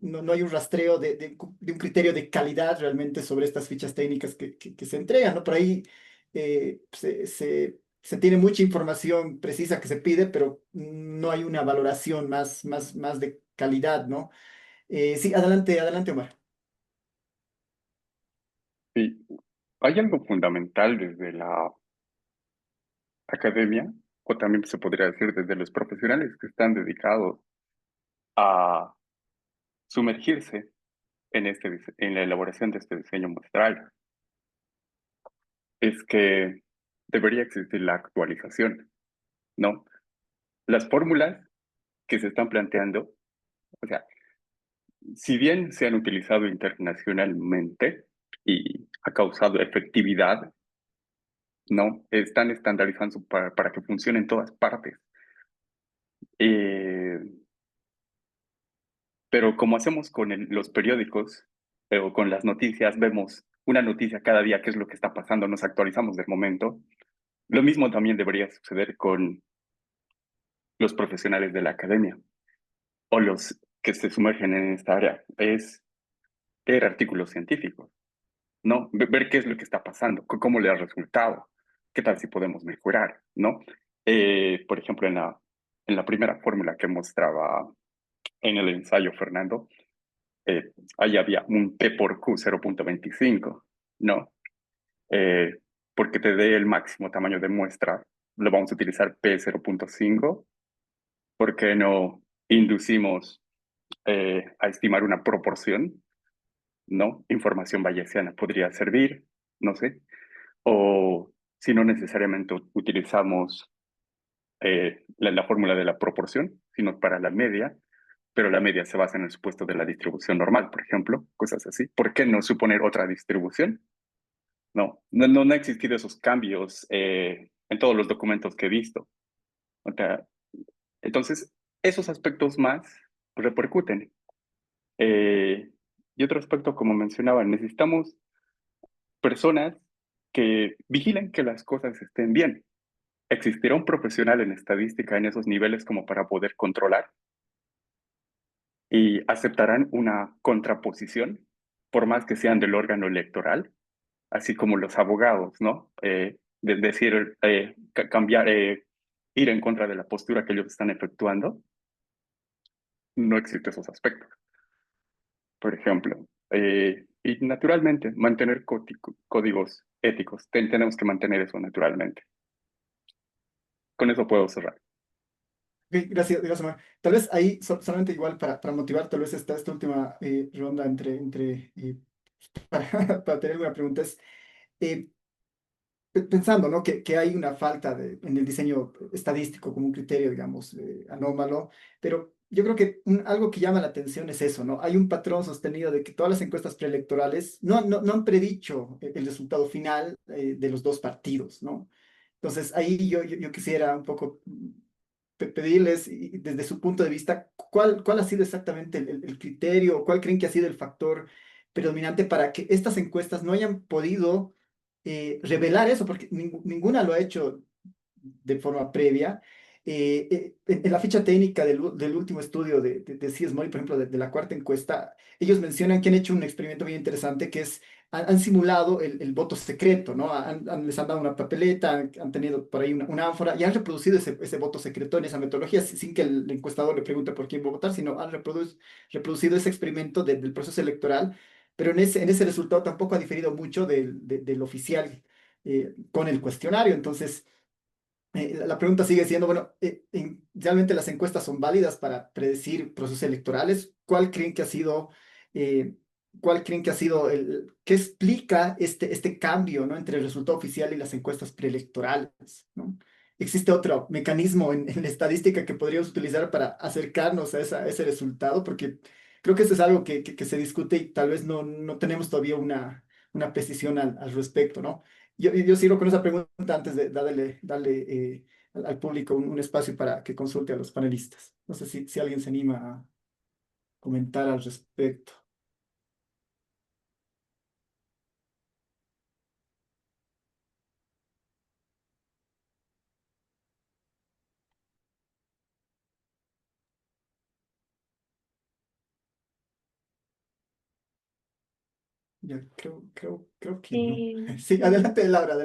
no hay un rastreo de un criterio de calidad realmente sobre estas fichas técnicas que se entregan, ¿no? Por ahí se tiene mucha información precisa que se pide, pero no hay una valoración más de calidad, ¿no? Sí, adelante, adelante, Omar. Sí, hay algo fundamental desde la academia, o también se podría decir desde los profesionales que están dedicados a sumergirse en la elaboración de este diseño muestral, es que debería existir la actualización, ¿no? Las fórmulas que se están planteando, o sea, si bien se han utilizado internacionalmente y ha causado efectividad, ¿no? Están estandarizando para que funcione en todas partes. Eh, pero como hacemos con los periódicos o con las noticias, vemos una noticia cada día, qué es lo que está pasando, nos actualizamos del momento. Lo mismo también debería suceder con los profesionales de la academia o los que se sumergen en esta área. Es leer artículos científicos, ¿no? Ver qué es lo que está pasando, cómo le ha resultado. ¿qué tal si podemos mejorar, no? Por ejemplo, en la primera fórmula que mostraba en el ensayo, Fernando, ahí había un P por Q 0.25, ¿no? Porque te dé el máximo tamaño de muestra, lo vamos a utilizar P 0.5. ¿Por qué no inducimos a estimar una proporción, ¿no? Información bayesiana podría servir, no sé. O si no necesariamente utilizamos la fórmula de la proporción, sino para la media, pero la media se basa en el supuesto de la distribución normal, por ejemplo, cosas así. ¿Por qué no suponer otra distribución? No han existido esos cambios en todos los documentos que he visto. O sea, entonces, esos aspectos más repercuten. Y otro aspecto, como mencionaba, necesitamos personas que vigilen que las cosas estén bien. ¿Existirá un profesional en estadística en esos niveles como para poder controlar? ¿Y aceptarán una contraposición, por más que sean del órgano electoral? Así como los abogados, ¿no? De decir, cambiar, ir en contra de la postura que ellos están efectuando. No existen esos aspectos, por ejemplo. Y naturalmente, mantener códigos éticos. Tenemos que mantener eso naturalmente. Con eso puedo cerrar. Ok, gracias, Omar. Tal vez ahí, solamente igual para motivar, tal vez esta última ronda para tener una pregunta es, eh, pensando, ¿no? que hay una falta en el diseño estadístico como un criterio, digamos, anómalo, pero yo creo que algo que llama la atención es eso, ¿no? Hay un patrón sostenido de que todas las encuestas preelectorales no han predicho el resultado final de los dos partidos, ¿no? Entonces, ahí yo quisiera un poco pedirles, y desde su punto de vista, cuál ha sido exactamente el criterio, cuál creen que ha sido el factor predominante para que estas encuestas no hayan podido revelar eso, porque ninguna lo ha hecho de forma previa. En la ficha técnica del último estudio de C.S. Mori, por ejemplo, de la cuarta encuesta, ellos mencionan que han hecho un experimento bien interesante que es, han simulado el voto secreto, ¿no? Les han dado una papeleta, han tenido por ahí una ánfora y han reproducido ese voto secreto en esa metodología sin que el encuestador le pregunte por quién va a votar, sino han reproducido ese experimento del proceso electoral, pero en ese resultado tampoco ha diferido mucho del oficial con el cuestionario. Entonces, la pregunta sigue siendo, bueno, ¿realmente las encuestas son válidas para predecir procesos electorales? Eh, ¿Cuál creen que ha sido qué explica este cambio, ¿no? entre el resultado oficial y las encuestas preelectorales, ¿no? ¿Existe otro mecanismo en la estadística que podríamos utilizar para acercarnos a ese resultado? Porque creo que eso es algo que se discute y tal vez no tenemos todavía una precisión al respecto, ¿no? Yo sigo con esa pregunta antes de darle al público un espacio para que consulte a los panelistas. No sé si alguien se anima a comentar al respecto. Ya, creo que no. Sí, Sí. adelante, Laura.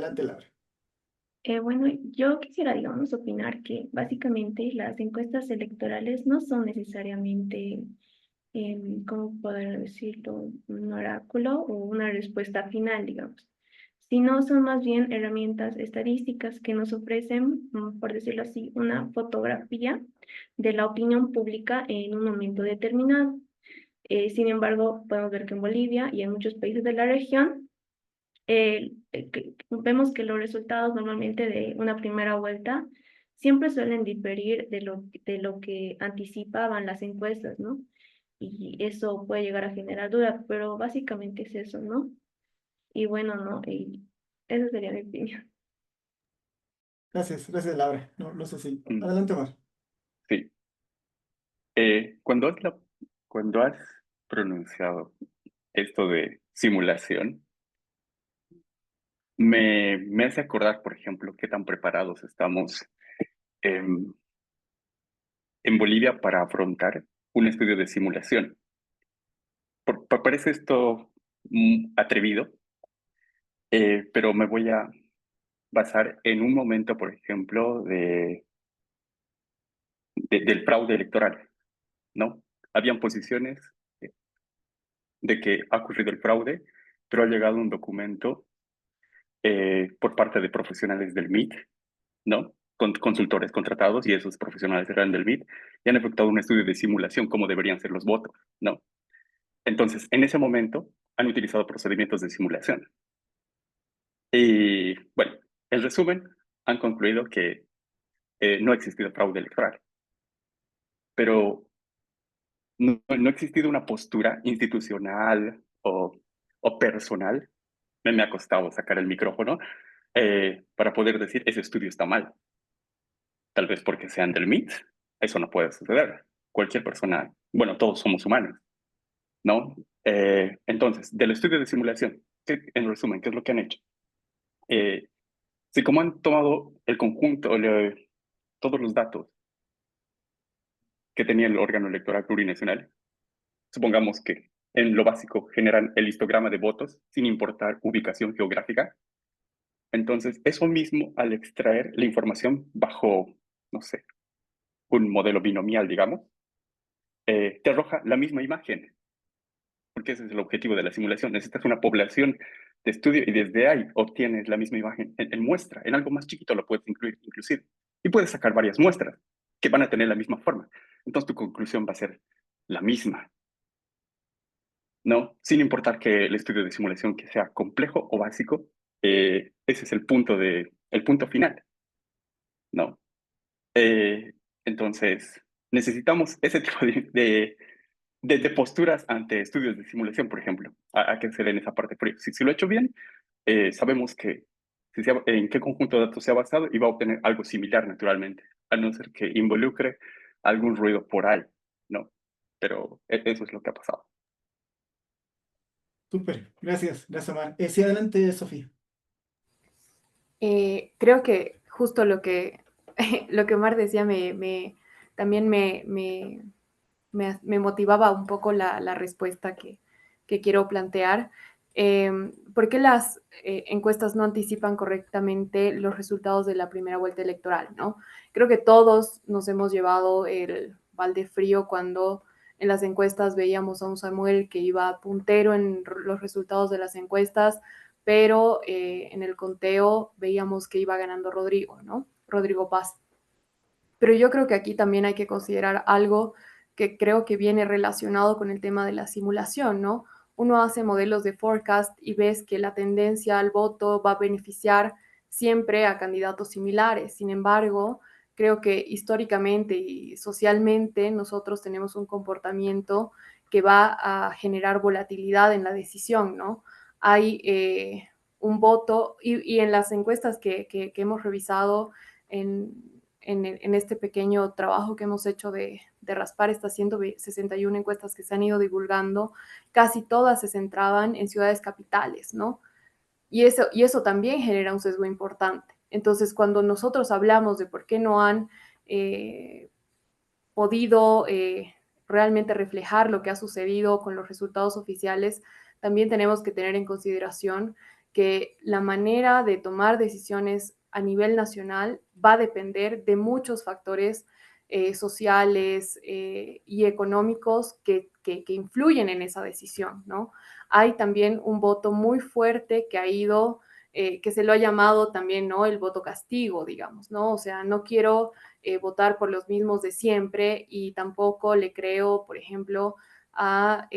Bueno, yo quisiera, digamos, opinar que básicamente las encuestas electorales no son necesariamente, ¿cómo poder decirlo?, un oráculo o una respuesta final, digamos, sino son más bien herramientas estadísticas que nos ofrecen, por decirlo así, una fotografía de la opinión pública en un momento determinado. Sin embargo, podemos ver que en Bolivia y en muchos países de la región, vemos que los resultados normalmente de una primera vuelta siempre suelen diferir de lo que anticipaban las encuestas, ¿no? Y eso puede llegar a generar duda, pero básicamente es eso, ¿no? Y bueno, ¿no? Y esa sería mi opinión. Gracias, Laura. No sé si. Mm, Adelante, Omar. sí. Cuando has pronunciado esto de simulación, me hace acordar, por ejemplo, qué tan preparados estamos en, en Bolivia para afrontar un estudio de simulación. Parece esto atrevido, pero basar en un momento, por ejemplo, del fraude electoral, ¿no? Habían posiciones de que ha ocurrido el fraude, pero ha llegado un documento por parte de profesionales del MIT, ¿no? Consultores contratados, y esos profesionales eran del MIT, y han efectuado un estudio de simulación, cómo deberían ser los votos, ¿no? Entonces, en ese momento, han utilizado procedimientos de simulación. Y, bueno, en resumen, han concluido que no ha existido fraude electoral, pero no ha existido una postura institucional o personal. Me ha costado sacar el micrófono para poder decir, ese estudio está mal. Tal vez porque sean del MIT, eso no puede suceder. Cualquier persona, bueno, todos somos humanos, ¿no? Entonces, del estudio de simulación, en resumen, ¿qué es lo que han hecho? Si como han tomado el conjunto, todos los datos que tenía el órgano electoral plurinacional, supongamos que en lo básico generan el histograma de votos sin importar ubicación geográfica. Entonces, eso mismo, al extraer la información bajo, no sé, un modelo binomial, digamos, te arroja la misma imagen, porque ese es el objetivo de la simulación. Necesitas una población de estudio y desde ahí obtienes la misma imagen en muestra. En algo más chiquito lo puedes incluir, inclusive. Y puedes sacar varias muestras que van a tener la misma forma. Entonces tu conclusión va a ser la misma, ¿no? Sin importar que el estudio de simulación que sea complejo o básico, ese es el punto final, ¿no? Eh, entonces, necesitamos ese tipo de posturas ante estudios de simulación, por ejemplo, a que se den esa parte fría. Si lo he hecho bien, sabemos que en qué conjunto de datos se ha basado y va a obtener algo similar naturalmente, a no ser que involucre algún ruido por ahí, ¿no? Pero eso es lo que ha pasado. Súper, gracias, Omar. Sí, adelante, Sofía. Creo que justo lo que, lo que Omar decía también me motivaba un poco la respuesta que quiero plantear. ¿Por qué las encuestas no anticipan correctamente los resultados de la primera vuelta electoral, ¿no? Creo que todos nos hemos llevado el balde frío cuando en las encuestas veíamos a un Samuel que iba puntero en los resultados de las encuestas, pero en el conteo veíamos que iba ganando Rodrigo, ¿no? Rodrigo Paz. Pero yo creo que aquí también hay que considerar algo que creo que viene relacionado con el tema de la simulación, ¿no? Uno hace modelos de forecast y ves que la tendencia al voto va a beneficiar siempre a candidatos similares. Sin embargo, creo que históricamente y socialmente nosotros tenemos un comportamiento que va a generar volatilidad en la decisión, ¿no? Hay un voto y en las encuestas que hemos revisado en este pequeño trabajo que hemos hecho de raspar estas 161 encuestas que se han ido divulgando, casi todas se centraban en ciudades capitales, ¿no? Y eso también genera un sesgo importante. Entonces, cuando nosotros hablamos de por qué no han podido realmente reflejar lo que ha sucedido con los resultados oficiales, también tenemos que tener en consideración que la manera de tomar decisiones a nivel nacional va a depender de muchos factores sociales y económicos que influyen en esa decisión, ¿no? Hay también un voto muy fuerte que ha ido, que se lo ha llamado también, ¿no? El voto castigo, digamos, ¿no? O sea, no quiero votar por los mismos de siempre y tampoco le creo, por ejemplo, a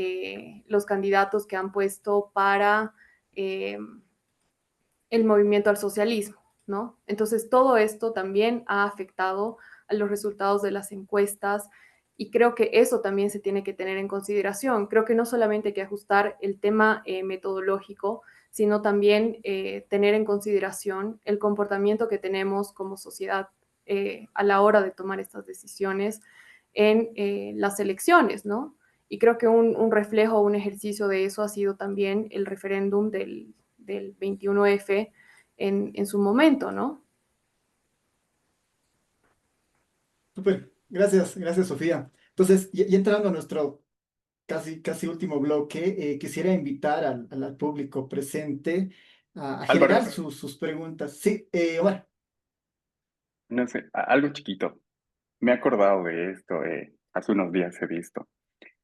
los candidatos que han puesto para el movimiento al socialismo, ¿no? Entonces, todo esto también ha afectado a los resultados de las encuestas y creo que eso también se tiene que tener en consideración. Creo que no solamente hay que ajustar el tema metodológico, sino también tener en consideración el comportamiento que tenemos como sociedad a la hora de tomar estas decisiones en las elecciones, ¿no? Y creo que un reflejo, un ejercicio de eso ha sido también el referéndum del 21F en su momento, ¿no? Súper, gracias, Sofía. Entonces, y entrando a nuestro casi último bloque, quisiera invitar al público presente a Álvaro, generar sus preguntas. Sí, bueno, no sé, algo chiquito. Me he acordado de esto, hace unos días he visto.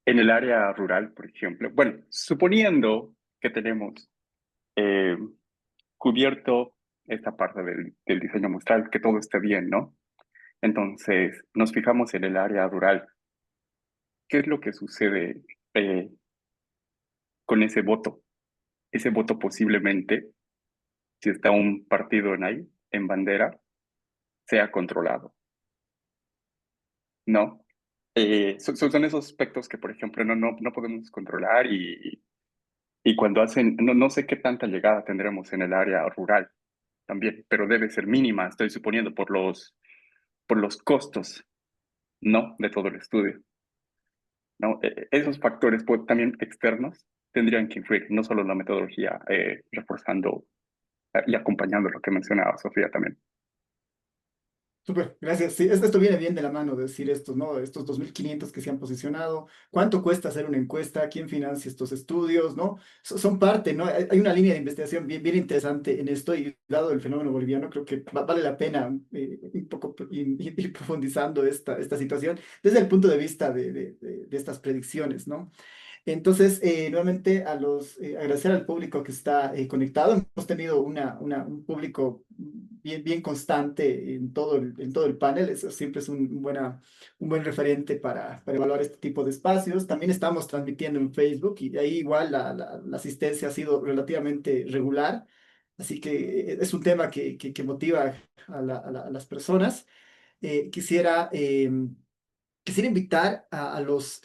En el área rural, por ejemplo, bueno, suponiendo que tenemos eh, cubierto esta parte del diseño muestral, que todo esté bien, ¿no? Entonces, nos fijamos en el área rural. ¿Qué es lo que sucede eh, con ese voto? Ese voto posiblemente, si está un partido en ahí, en bandera, sea controlado, ¿no? Son esos aspectos que, por ejemplo, no podemos controlar y cuando hacen, no sé qué tanta llegada tendremos en el área rural también, pero debe ser mínima, estoy suponiendo, por los costos, ¿no? De todo el estudio, ¿no? Esos factores también externos tendrían que influir, no solo la metodología, reforzando y acompañando lo que mencionaba Sofía también. súper, gracias. Sí, esto viene bien de la mano de decir estos, ¿no? Estos 2.500 que se han posicionado, cuánto cuesta hacer una encuesta, quién financia estos estudios, ¿no? Son parte, ¿no? Hay una línea de investigación bien interesante en esto y dado el fenómeno boliviano, creo que vale la pena un poco ir profundizando esta situación desde el punto de vista de estas predicciones, ¿no? Entonces, nuevamente agradecer al público que está conectado. Hemos tenido un público bien constante en todo el panel. Eso siempre es un buen referente para evaluar este tipo de espacios. También estamos transmitiendo en Facebook y ahí igual la asistencia ha sido relativamente regular. Así que es un tema que motiva a las personas. Quisiera invitar a los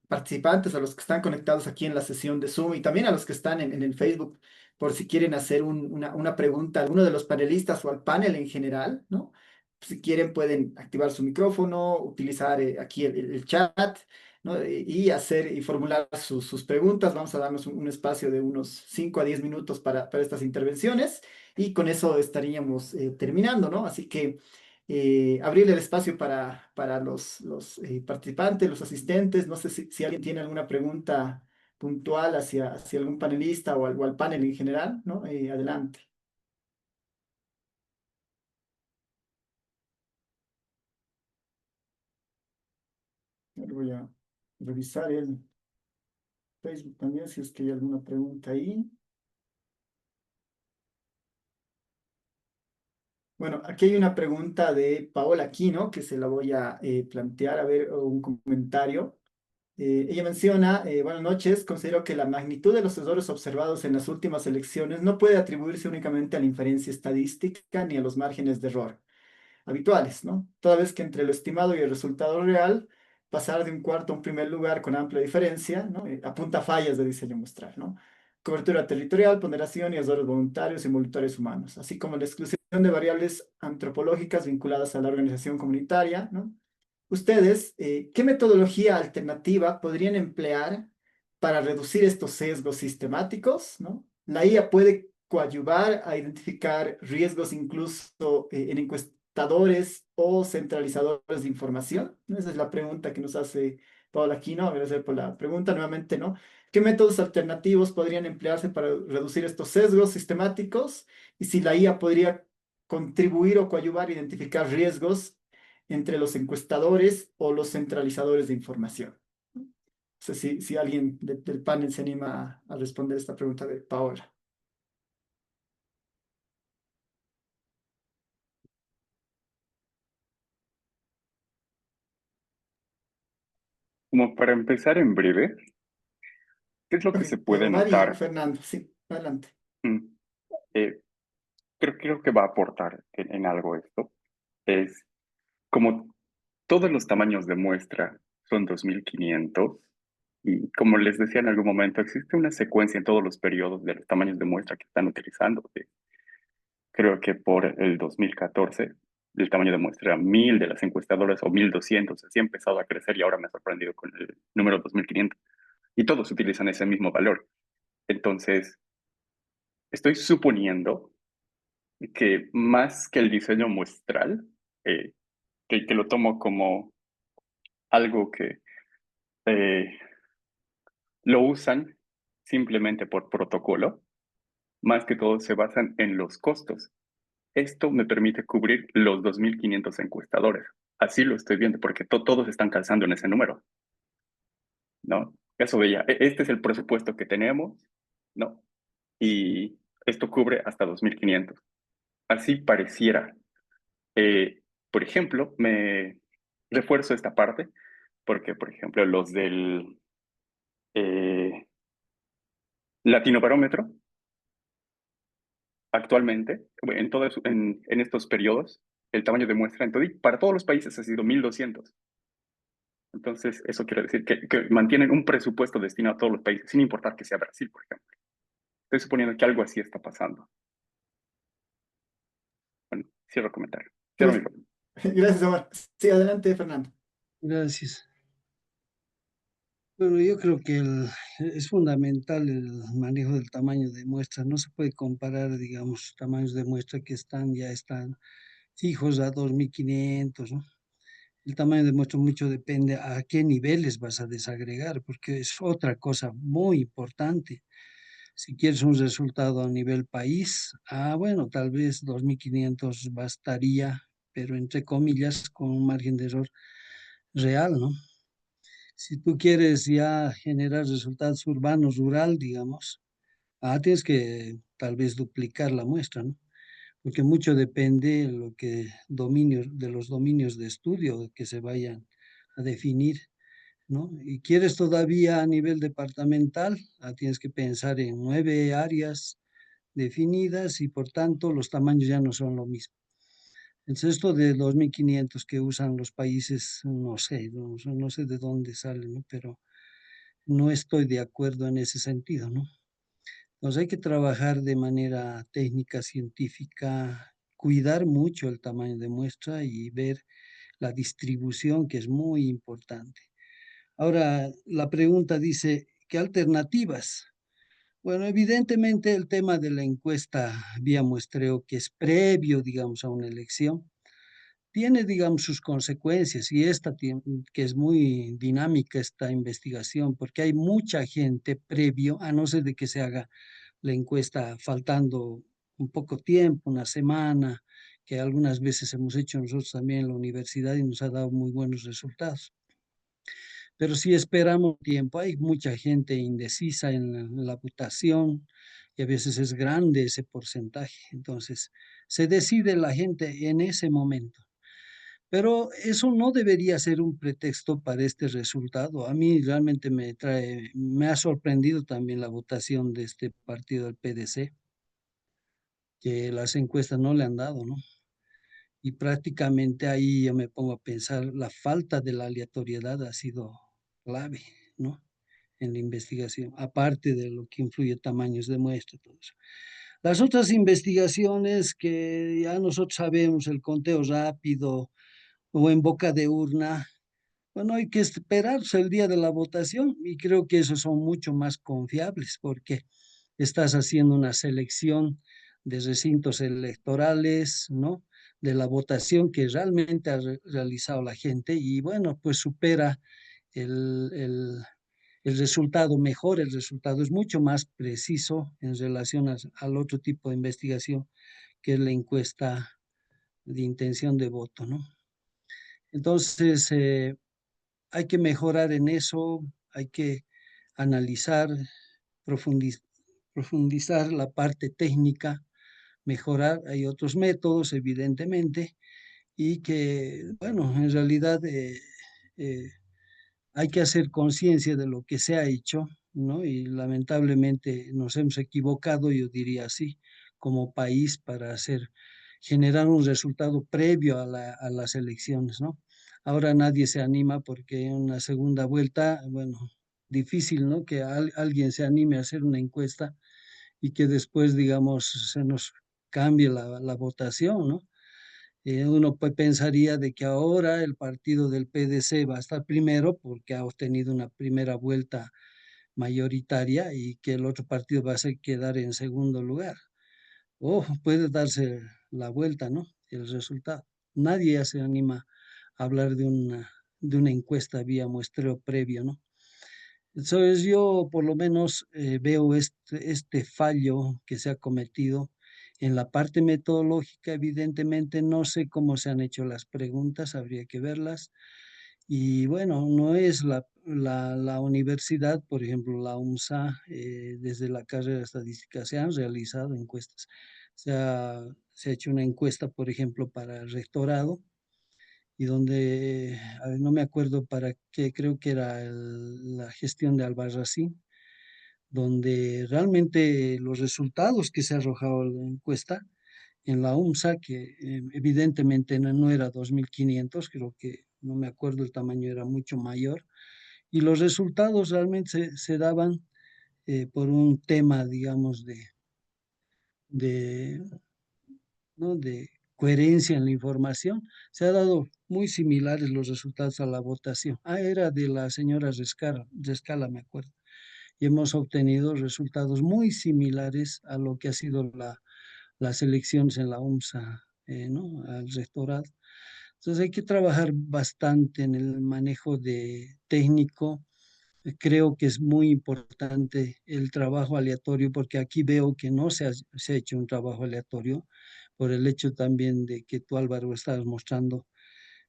participantes, a los que están conectados aquí en la sesión de Zoom y también a los que están en el Facebook, por si quieren hacer una pregunta a alguno de los panelistas o al panel en general, ¿no? Si quieren pueden activar su micrófono, utilizar aquí el chat, ¿no? Y hacer y formular sus preguntas. Vamos a darnos un espacio de unos 5 a 10 minutos para estas intervenciones y con eso estaríamos terminando, ¿no? Así que abrir el espacio para los participantes, los asistentes. No sé si alguien tiene alguna pregunta puntual hacia algún panelista o al panel en general, ¿no? Adelante. Ahora voy a revisar el Facebook también, si es que hay alguna pregunta ahí. Bueno, aquí hay una pregunta de Paola Aquino que se la voy a plantear, a ver, o un comentario. Ella menciona, buenas noches, considero que la magnitud de los errores observados en las últimas elecciones no puede atribuirse únicamente a la inferencia estadística ni a los márgenes de error habituales, ¿no? Toda vez que entre lo estimado y el resultado real, pasar de un cuarto a un primer lugar con amplia diferencia, ¿no? Apunta a fallas de diseño muestral, ¿no? Cobertura territorial, ponderación y errores voluntarios y involuntarios humanos, así como la exclusión de variables antropológicas vinculadas a la organización comunitaria, ¿no? Ustedes, ¿qué metodología alternativa podrían emplear para reducir estos sesgos sistemáticos, ¿no? La IA puede coadyuvar a identificar riesgos incluso en encuestadores o centralizadores de información, ¿no? Esa es la pregunta que nos hace Paula Aquino. Gracias por la pregunta nuevamente, ¿no? ¿Qué métodos alternativos podrían emplearse para reducir estos sesgos sistemáticos? Y si la IA podría contribuir o coadyuvar a identificar riesgos entre los encuestadores o los centralizadores de información. No sé si alguien del panel se anima a responder esta pregunta de Paola. Como para empezar en breve, ¿qué es lo Ok, que se puede Omar y notar? Fernando, sí, adelante. Mm, eh, creo que va a aportar en algo esto. Es como todos los tamaños de muestra son 2500 y como les decía en algún momento, existe una secuencia en todos los periodos de los tamaños de muestra que están utilizando. Creo que por el 2014 el tamaño de muestra era 1000 de las encuestadoras o 1200, así ha empezado a crecer y ahora me ha sorprendido con el número 2500. Y todos utilizan ese mismo valor. Entonces, estoy suponiendo que más que el diseño muestral, eh, que lo tomo como algo que eh, lo usan simplemente por protocolo, más que todo se basan en los costos. Esto me permite cubrir los 2.500 encuestadores. Así lo estoy viendo, porque todos están calzando en ese número, ¿no? Eso veía, este es el presupuesto que tenemos, ¿no? Y esto cubre hasta 2.500. Así pareciera. Por ejemplo, me refuerzo esta parte, porque, por ejemplo, los del eh, Latinobarómetro, actualmente, en estos periodos, el tamaño de muestra para todos los países ha sido 1.200. Entonces, eso quiere decir que mantienen un presupuesto destinado a todos los países, sin importar que sea Brasil, por ejemplo. Estoy suponiendo que algo así está pasando. Bueno, cierro comentario. Cierro Pues, micrófono. gracias, Omar. Sí, adelante, Fernando. Gracias. Bueno, yo creo que es fundamental el manejo del tamaño de muestras. No se puede comparar, digamos, tamaños de muestra que ya están fijos a 2.500, ¿no? El tamaño de muestra mucho depende a qué niveles vas a desagregar, porque es otra cosa muy importante. Si quieres un resultado a nivel país, bueno, tal vez 2.500 bastaría, pero entre comillas, con un margen de error real, ¿no? Si tú quieres ya generar resultados urbanos, rural, digamos, tienes que tal vez duplicar la muestra, ¿no? Porque mucho depende de los dominios de estudio que se vayan a definir, ¿no? Y quieres todavía a nivel departamental, tienes que pensar en 9 áreas definidas y por tanto los tamaños ya no son lo mismo. Entonces esto de 2.500 que usan los países, no sé de dónde sale, ¿no? Pero no estoy de acuerdo en ese sentido, ¿no? Entonces hay que trabajar de manera técnica, científica, cuidar mucho el tamaño de muestra y ver la distribución, que es muy importante. Ahora, la pregunta dice, ¿qué alternativas? Bueno, evidentemente el tema de la encuesta vía muestreo, que es previo, digamos, a una elección, tiene, digamos, sus consecuencias y que es muy dinámica esta investigación, porque hay mucha gente previo, a no ser de que se haga la encuesta faltando un poco tiempo, una semana, que algunas veces hemos hecho nosotros también en la universidad y nos ha dado muy buenos resultados. Pero si esperamos tiempo, hay mucha gente indecisa en la votación y a veces es grande ese porcentaje. Entonces, se decide la gente en ese momento. Pero eso no debería ser un pretexto para este resultado. A mí realmente me ha sorprendido también la votación de este partido, del PDC, que las encuestas no le han dado, ¿no? Y prácticamente ahí yo me pongo a pensar, la falta de la aleatoriedad ha sido clave, ¿no? En la investigación, aparte de lo que influye tamaños de muestra, todo eso. Las otras investigaciones que ya nosotros sabemos, el conteo rápido o en boca de urna, bueno, hay que esperarse el día de la votación y creo que esos son mucho más confiables porque estás haciendo una selección de recintos electorales, ¿no? De la votación que realmente ha realizado la gente y bueno, pues supera el, el, el resultado, mejor el resultado, es mucho más preciso en relación al otro tipo de investigación que es la encuesta de intención de voto, ¿no? Entonces, hay que mejorar en eso, hay que analizar, profundiz- profundizar la parte técnica, mejorar. Hay otros métodos, evidentemente, y que, bueno, en realidad eh, hay que hacer conciencia de lo que se ha hecho, ¿no? Y lamentablemente nos hemos equivocado, yo diría así, como país para generar un resultado previo a las elecciones, ¿no? Ahora nadie se anima porque en una segunda vuelta, bueno, difícil, ¿no? Que alguien se anime a hacer una encuesta y que después, digamos, se nos cambie la votación, ¿no? Uno pensaría de que ahora el partido del PDC va a estar primero porque ha obtenido una primera vuelta mayoritaria y que el otro partido va a quedar en segundo lugar. O puede darse la vuelta, ¿no? El resultado. Nadie ya se anima a hablar de una encuesta vía muestreo previo, ¿no? Entonces yo por lo menos veo este fallo que se ha cometido en la parte metodológica. Evidentemente no sé cómo se han hecho las preguntas, habría que verlas. Y bueno, no es la universidad, por ejemplo, la UMSA, desde la carrera de estadística se han realizado encuestas. Se ha hecho una encuesta, por ejemplo, para el rectorado y donde, a ver, no me acuerdo para qué, creo que era la gestión de Albarracín, donde realmente los resultados que se ha arrojado en la encuesta en la UMSA, que evidentemente no era 2.500, creo que no me acuerdo, el tamaño era mucho mayor, y los resultados realmente se daban por un tema, digamos, de, ¿no? de coherencia en la información. Se ha dado muy similares los resultados a la votación. Ah, era de la señora Rescala, me acuerdo. Y hemos obtenido resultados muy similares a lo que ha sido las elecciones en la UMSA, ¿no? Al rectorado. Entonces hay que trabajar bastante en el manejo de técnico. Creo que es muy importante el trabajo aleatorio porque aquí veo que no se ha hecho un trabajo aleatorio por el hecho también de que tú, Álvaro, estabas mostrando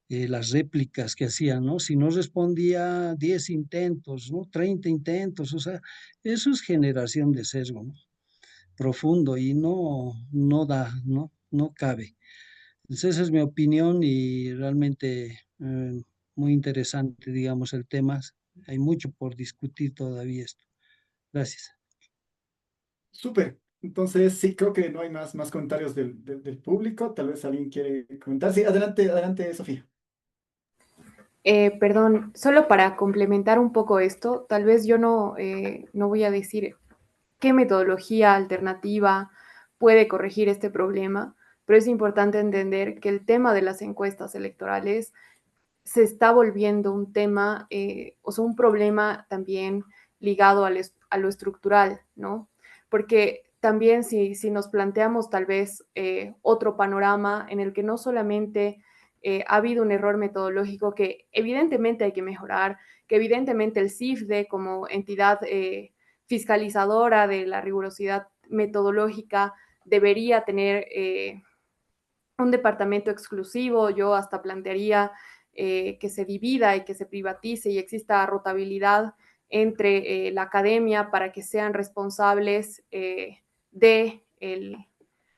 las réplicas que hacían, ¿no? Si no respondía 10 intentos, ¿no? 30 intentos, o sea, eso es generación de sesgo, ¿no? Profundo y no da, ¿no? No cabe. Entonces, esa es mi opinión y realmente muy interesante, digamos, el tema. Hay mucho por discutir todavía esto. Gracias. Súper. Entonces, sí, creo que no hay más comentarios del público. Tal vez alguien quiere comentar. Sí, adelante, adelante, Sofía. Perdón, solo para complementar un poco esto, tal vez yo no voy a decir qué metodología alternativa puede corregir este problema, pero es importante entender que el tema de las encuestas electorales se está volviendo un tema, o sea, un problema también ligado a lo estructural, ¿no? Porque también si nos planteamos tal vez otro panorama en el que no solamente ha habido un error metodológico que evidentemente hay que mejorar, que evidentemente el CIFDE como entidad fiscalizadora de la rigurosidad metodológica debería tener un departamento exclusivo. Yo hasta plantearía que se divida y que se privatice y exista rotabilidad entre la academia para que sean responsables de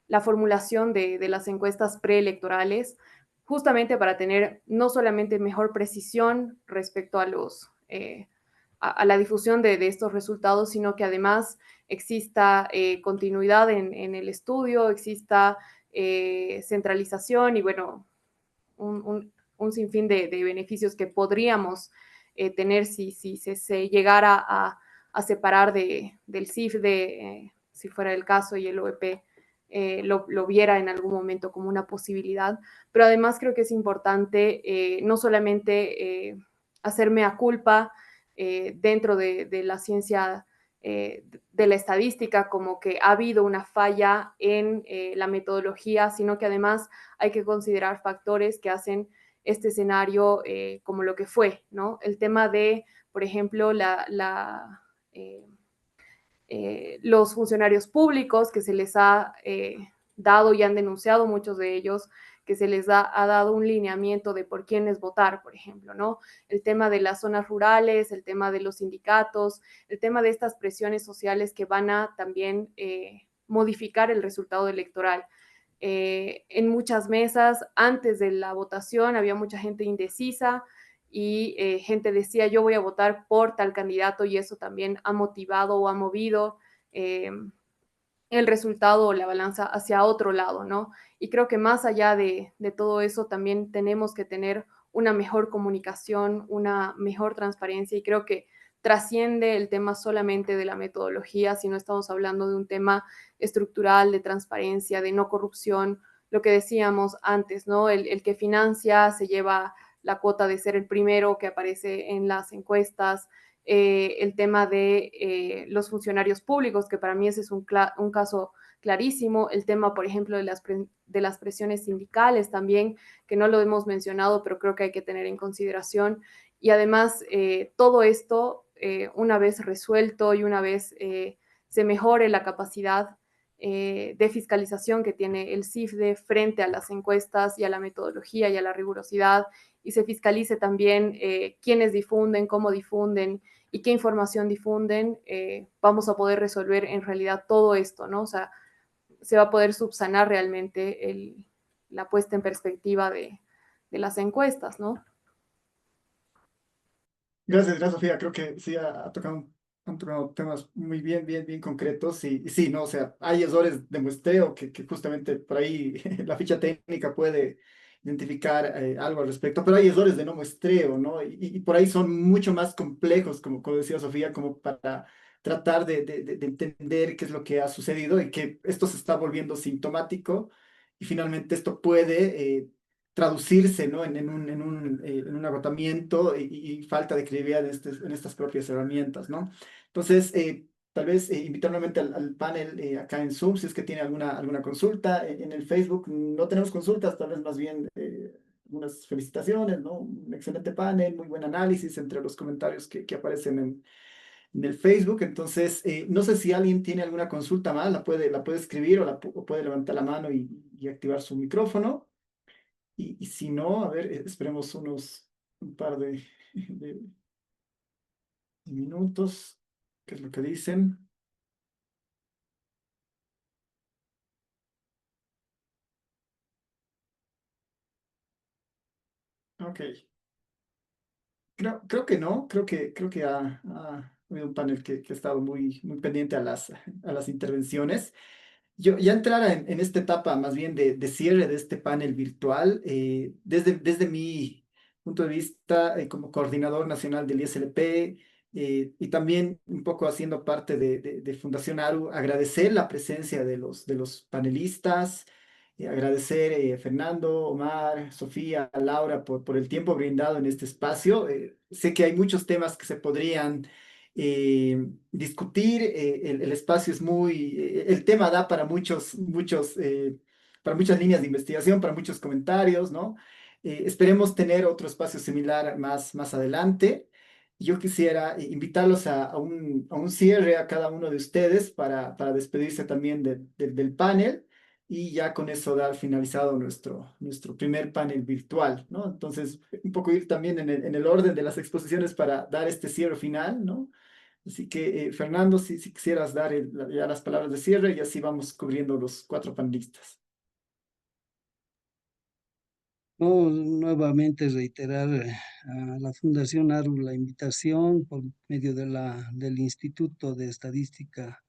la formulación de las encuestas preelectorales, justamente para tener no solamente mejor precisión respecto a a la difusión de estos resultados, sino que además exista continuidad en el estudio, exista centralización y bueno, un sinfín de beneficios que podríamos tener si se llegara a separar del CIFDE, si fuera el caso, y el OEP lo viera en algún momento como una posibilidad. Pero además creo que es importante no solamente hacerme a culpa dentro de la ciencia de la estadística, como que ha habido una falla en la metodología, sino que además hay que considerar factores que hacen este escenario como lo que fue, ¿no? El tema de, por ejemplo, los funcionarios públicos que se les ha dado y han denunciado muchos de ellos, que se les ha dado un lineamiento de por quiénes votar, por ejemplo, ¿no? El tema de las zonas rurales, el tema de los sindicatos, el tema de estas presiones sociales que van a también modificar el resultado electoral. En muchas mesas, antes de la votación, había mucha gente indecisa y gente decía yo voy a votar por tal candidato y eso también ha motivado o ha movido eh, el resultado o la balanza hacia otro lado, ¿no? Y creo que más allá de todo eso también tenemos que tener una mejor comunicación, una mejor transparencia y creo que trasciende el tema solamente de la metodología, si no estamos hablando de un tema estructural, de transparencia, de no corrupción, lo que decíamos antes, ¿no? El que financia se lleva la cuota de ser el primero que aparece en las encuestas, el tema de los funcionarios públicos, que para mí ese es un caso clarísimo, el tema, por ejemplo, de las presiones sindicales también, que no lo hemos mencionado, pero creo que hay que tener en consideración. Y además, todo esto una vez resuelto y una vez se mejore la capacidad de fiscalización que tiene el CIFDE frente a las encuestas y a la metodología y a la rigurosidad, y se fiscalice también quiénes difunden, cómo difunden y qué información difunden, vamos a poder resolver en realidad todo esto, ¿no? O sea, se va a poder subsanar realmente la puesta en perspectiva de las encuestas, ¿no? Gracias, Sofía. Creo que sí han tocado temas muy bien concretos y sí, ¿no? O sea, hay errores de muestreo que justamente por ahí la ficha técnica puede identificar algo al respecto, pero hay errores de no muestreo, ¿no? Y por ahí son mucho más complejos, como decía Sofía, como para tratar de entender qué es lo que ha sucedido y que esto se está volviendo sintomático y finalmente esto puede traducirse, ¿no? En un agotamiento y falta de credibilidad en estas propias herramientas, ¿no? Entonces, tal vez invitar nuevamente al panel acá en Zoom, si es que tiene alguna consulta. En el Facebook no tenemos consultas, tal vez más bien unas felicitaciones, ¿no? Un excelente panel, muy buen análisis entre los comentarios que aparecen en el Facebook. Entonces, no sé si alguien tiene alguna consulta más, la puede escribir o puede levantar la mano y activar su micrófono. Y si no, a ver, esperemos un par de minutos, ¿qué es lo que dicen? Ok, creo que no, creo que ha habido un panel que ha estado muy pendiente a las intervenciones. Yo ya entrar en esta etapa más bien de cierre de este panel virtual, desde mi punto de vista como coordinador nacional del ISLP y también un poco haciendo parte de Fundación ARU, agradecer la presencia de los panelistas, agradecer Fernando, Omar, Sofía, Laura por el tiempo brindado en este espacio. Sé que hay muchos temas que se podrían discutir. El espacio es el tema da para para muchas líneas de investigación, para muchos comentarios, ¿no? Esperemos tener otro espacio similar más adelante. Yo quisiera invitarlos a un cierre a cada uno de ustedes para despedirse también del panel y ya con eso dar finalizado nuestro primer panel virtual, ¿no? Entonces, un poco ir también en el orden de las exposiciones para dar este cierre final, ¿no? Así que, Fernando, si quisieras dar ya las palabras de cierre y así vamos cubriendo los 4 panelistas. No, nuevamente reiterar a la Fundación ARU la invitación por medio del Instituto de Estadística,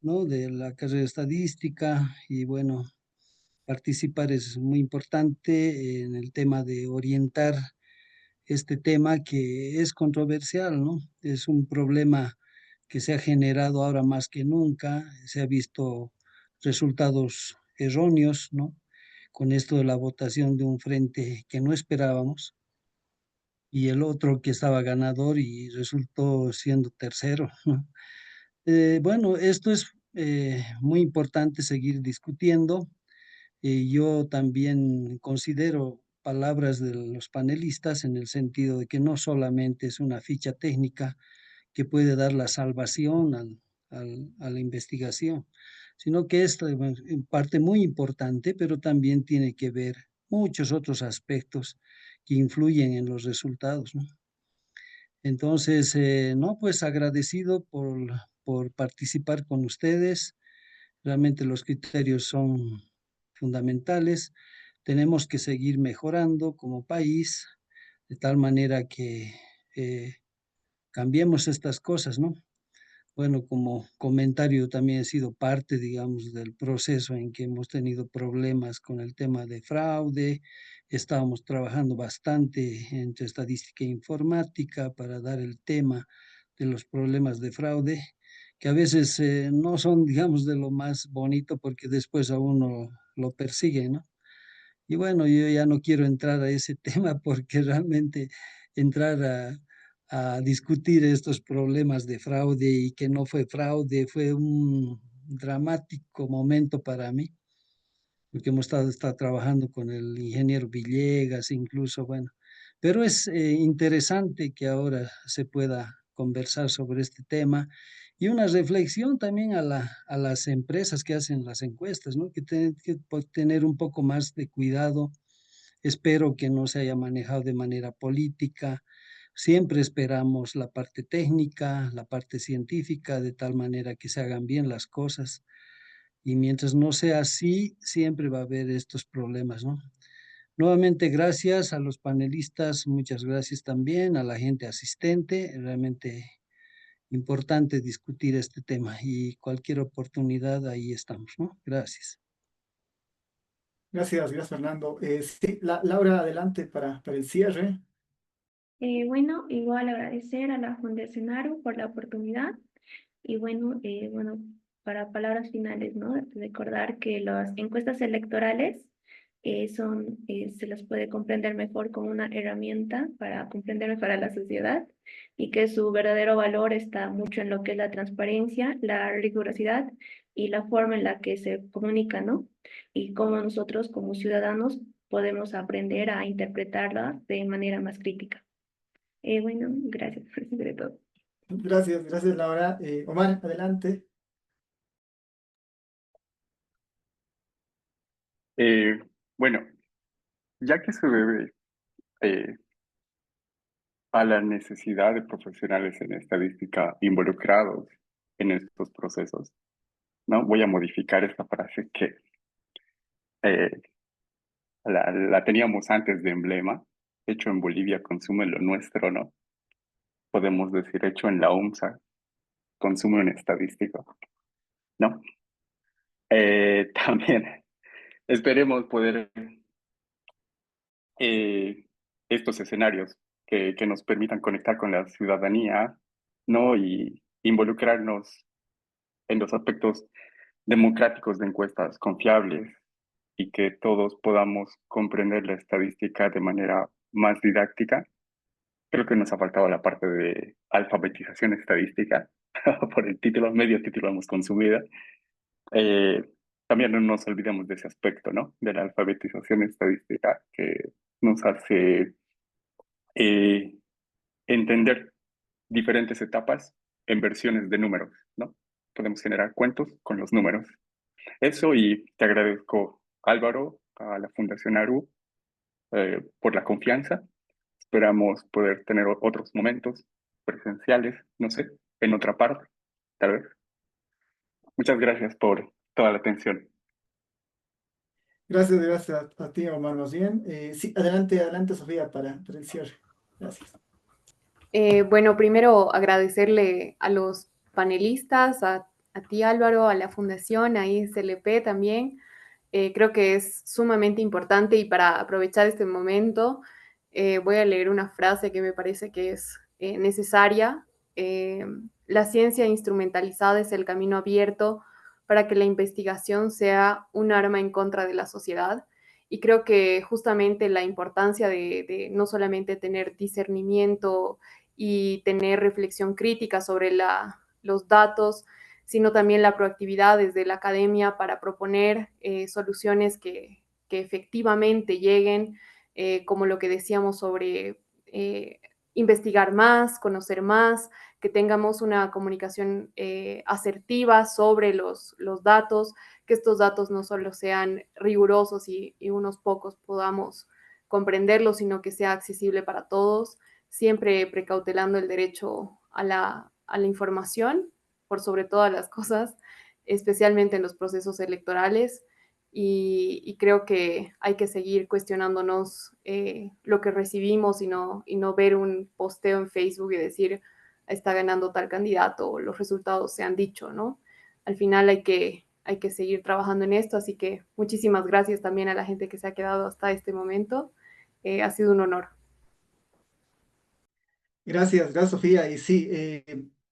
¿no? De la carrera de estadística, y bueno, participar es muy importante en el tema de orientar este tema que es controversial, ¿no? Es un problema que se ha generado ahora más que nunca, se ha visto resultados erróneos, ¿no? Con esto de la votación de un frente que no esperábamos y el otro que estaba ganador y resultó siendo tercero, ¿no? Bueno, esto es muy importante seguir discutiendo. Yo también considero palabras de los panelistas en el sentido de que no solamente es una ficha técnica que puede dar la salvación a la investigación, sino que es en parte muy importante, pero también tiene que ver muchos otros aspectos que influyen en los resultados, ¿no? Entonces, no, pues agradecido por participar con ustedes. Realmente los criterios son fundamentales. Tenemos que seguir mejorando como país de tal manera que cambiemos estas cosas, ¿no? Bueno, como comentario también he sido parte, digamos, del proceso en que hemos tenido problemas con el tema de fraude. Estábamos trabajando bastante entre estadística e informática para dar el tema de los problemas de fraude, que a veces no son, digamos, de lo más bonito porque después a uno lo persigue, ¿no? Y bueno, yo ya no quiero entrar a ese tema porque realmente entrar a discutir estos problemas de fraude y que no fue fraude fue un dramático momento para mí, porque hemos estado trabajando con el ingeniero Villegas, incluso, bueno, pero es interesante que ahora se pueda conversar sobre este tema y una reflexión también a las empresas que hacen las encuestas, ¿no? Que tienen que tener un poco más de cuidado. Espero que no se haya manejado de manera política. Siempre esperamos la parte técnica, la parte científica, de tal manera que se hagan bien las cosas. Y mientras no sea así, siempre va a haber estos problemas, ¿no? Nuevamente, gracias a los panelistas, muchas gracias también a la gente asistente. Realmente importante discutir este tema y cualquier oportunidad ahí estamos, ¿no? Gracias. Gracias, Fernando. Sí, Laura, adelante para el cierre. Bueno, igual agradecer a la Fundación ARU por la oportunidad y bueno, para palabras finales, ¿no? Recordar que las encuestas electorales se las puede comprender mejor como una herramienta para comprender mejor a la sociedad y que su verdadero valor está mucho en lo que es la transparencia, la rigurosidad y la forma en la que se comunica, ¿no? Y cómo nosotros como ciudadanos podemos aprender a interpretarla de manera más crítica. Bueno, gracias sobre todo. Gracias, Laura. Omar, adelante. Bueno, ya que se debe eh, a la necesidad de profesionales en estadística involucrados en estos procesos, ¿no? Voy a modificar esta frase que eh, la teníamos antes de emblema, hecho en Bolivia, consume lo nuestro, ¿no? Podemos decir hecho en la UMSA, consume un estadístico, ¿no? También esperemos poder eh, estos escenarios que nos permitan conectar con la ciudadanía, ¿no? Y involucrarnos en los aspectos democráticos de encuestas confiables y que todos podamos comprender la estadística de manera más didáctica. Creo que nos ha faltado la parte de alfabetización estadística, por el título, medio título hemos consumido. Eh, También no nos olvidemos de ese aspecto, ¿no? De la alfabetización estadística que nos hace eh, entender diferentes etapas en versiones de números, ¿no? Podemos generar cuentos con los números. Eso, y te agradezco, Álvaro, a la Fundación ARU, por la confianza. Esperamos poder tener otros momentos presenciales, no sé, en otra parte, tal vez. Muchas gracias por toda la atención. Gracias a ti, Omar, más bien. Sí, adelante, Sofía, para el cierre. Gracias. Bueno, primero agradecerle a los panelistas, a ti Álvaro, a la Fundación, a ISLP también. Creo que es sumamente importante y para aprovechar este momento voy a leer una frase que me parece que es necesaria. La ciencia instrumentalizada es el camino abierto para que la investigación sea un arma en contra de la sociedad. Y creo que justamente la importancia de no solamente tener discernimiento y tener reflexión crítica sobre los datos, sino también la proactividad desde la academia para proponer soluciones que efectivamente lleguen, como lo que decíamos sobre investigar más, conocer más, que tengamos una comunicación asertiva sobre los datos, que estos datos no solo sean rigurosos y unos pocos podamos comprenderlos, sino que sea accesible para todos, siempre precautelando el derecho a la información por sobre todas las cosas, especialmente en los procesos electorales. Y creo que hay que seguir cuestionándonos lo que recibimos y no ver un posteo en Facebook y decir está ganando tal candidato o los resultados se han dicho, ¿no? Al final hay que seguir trabajando en esto, así que muchísimas gracias también a la gente que se ha quedado hasta este momento. Ha sido un honor. Gracias, Sofía. Y sí,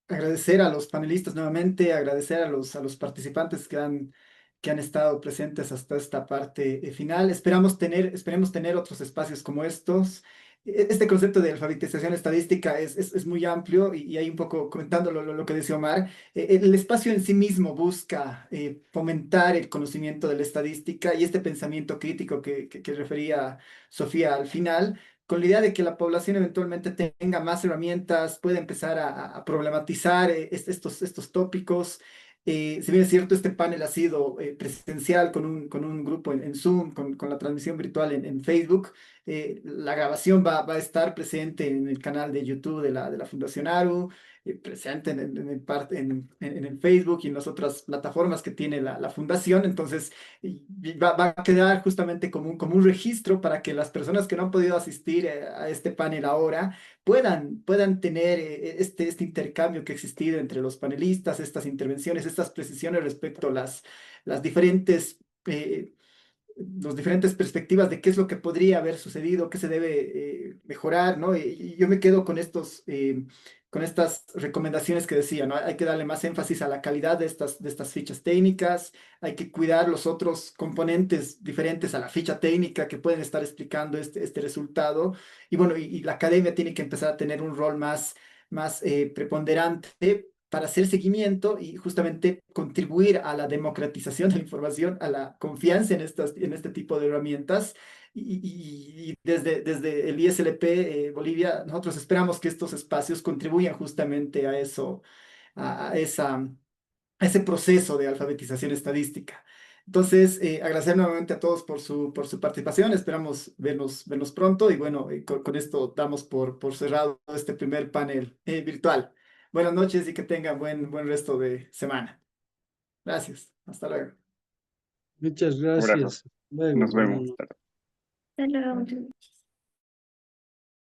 agradecer a los panelistas nuevamente, agradecer a los participantes que han estado presentes hasta esta parte final. Esperemos tener otros espacios como estos. Este concepto de alfabetización estadística es muy amplio y ahí un poco comentando lo que decía Omar, el espacio en sí mismo busca fomentar el conocimiento de la estadística y este pensamiento crítico que refería Sofía al final con la idea de que la población eventualmente tenga más herramientas, pueda empezar a problematizar estos tópicos. Si bien es cierto, este panel ha sido presencial con un grupo en Zoom, con la transmisión virtual en Facebook. La grabación va a estar presente en el canal de YouTube de la Fundación ARU, presente en el Facebook y en las otras plataformas que tiene la Fundación. Entonces, va a quedar justamente como un registro para que las personas que no han podido asistir a este panel ahora puedan tener este intercambio que ha existido entre los panelistas, estas intervenciones, estas precisiones respecto a las diferentes... las diferentes perspectivas de qué es lo que podría haber sucedido, qué se debe mejorar, ¿no? Y yo me quedo con estas recomendaciones que decía, ¿no? Hay que darle más énfasis a la calidad de estas fichas técnicas, hay que cuidar los otros componentes diferentes a la ficha técnica que pueden estar explicando este resultado. Y bueno, y la academia tiene que empezar a tener un rol más preponderante para hacer seguimiento y justamente contribuir a la democratización de la información, a la confianza en este tipo de herramientas. Y desde el ISLP Bolivia, nosotros esperamos que estos espacios contribuyan justamente a eso, a ese proceso de alfabetización estadística. Entonces, agradecer nuevamente a todos por su participación. Esperamos vernos pronto y bueno, con esto damos por cerrado este primer panel virtual. Buenas noches y que tengan buen resto de semana. Gracias. Hasta luego. Muchas Un abrazo. gracias. Luego, Nos buenas vemos. noches. Hasta luego, muchas gracias.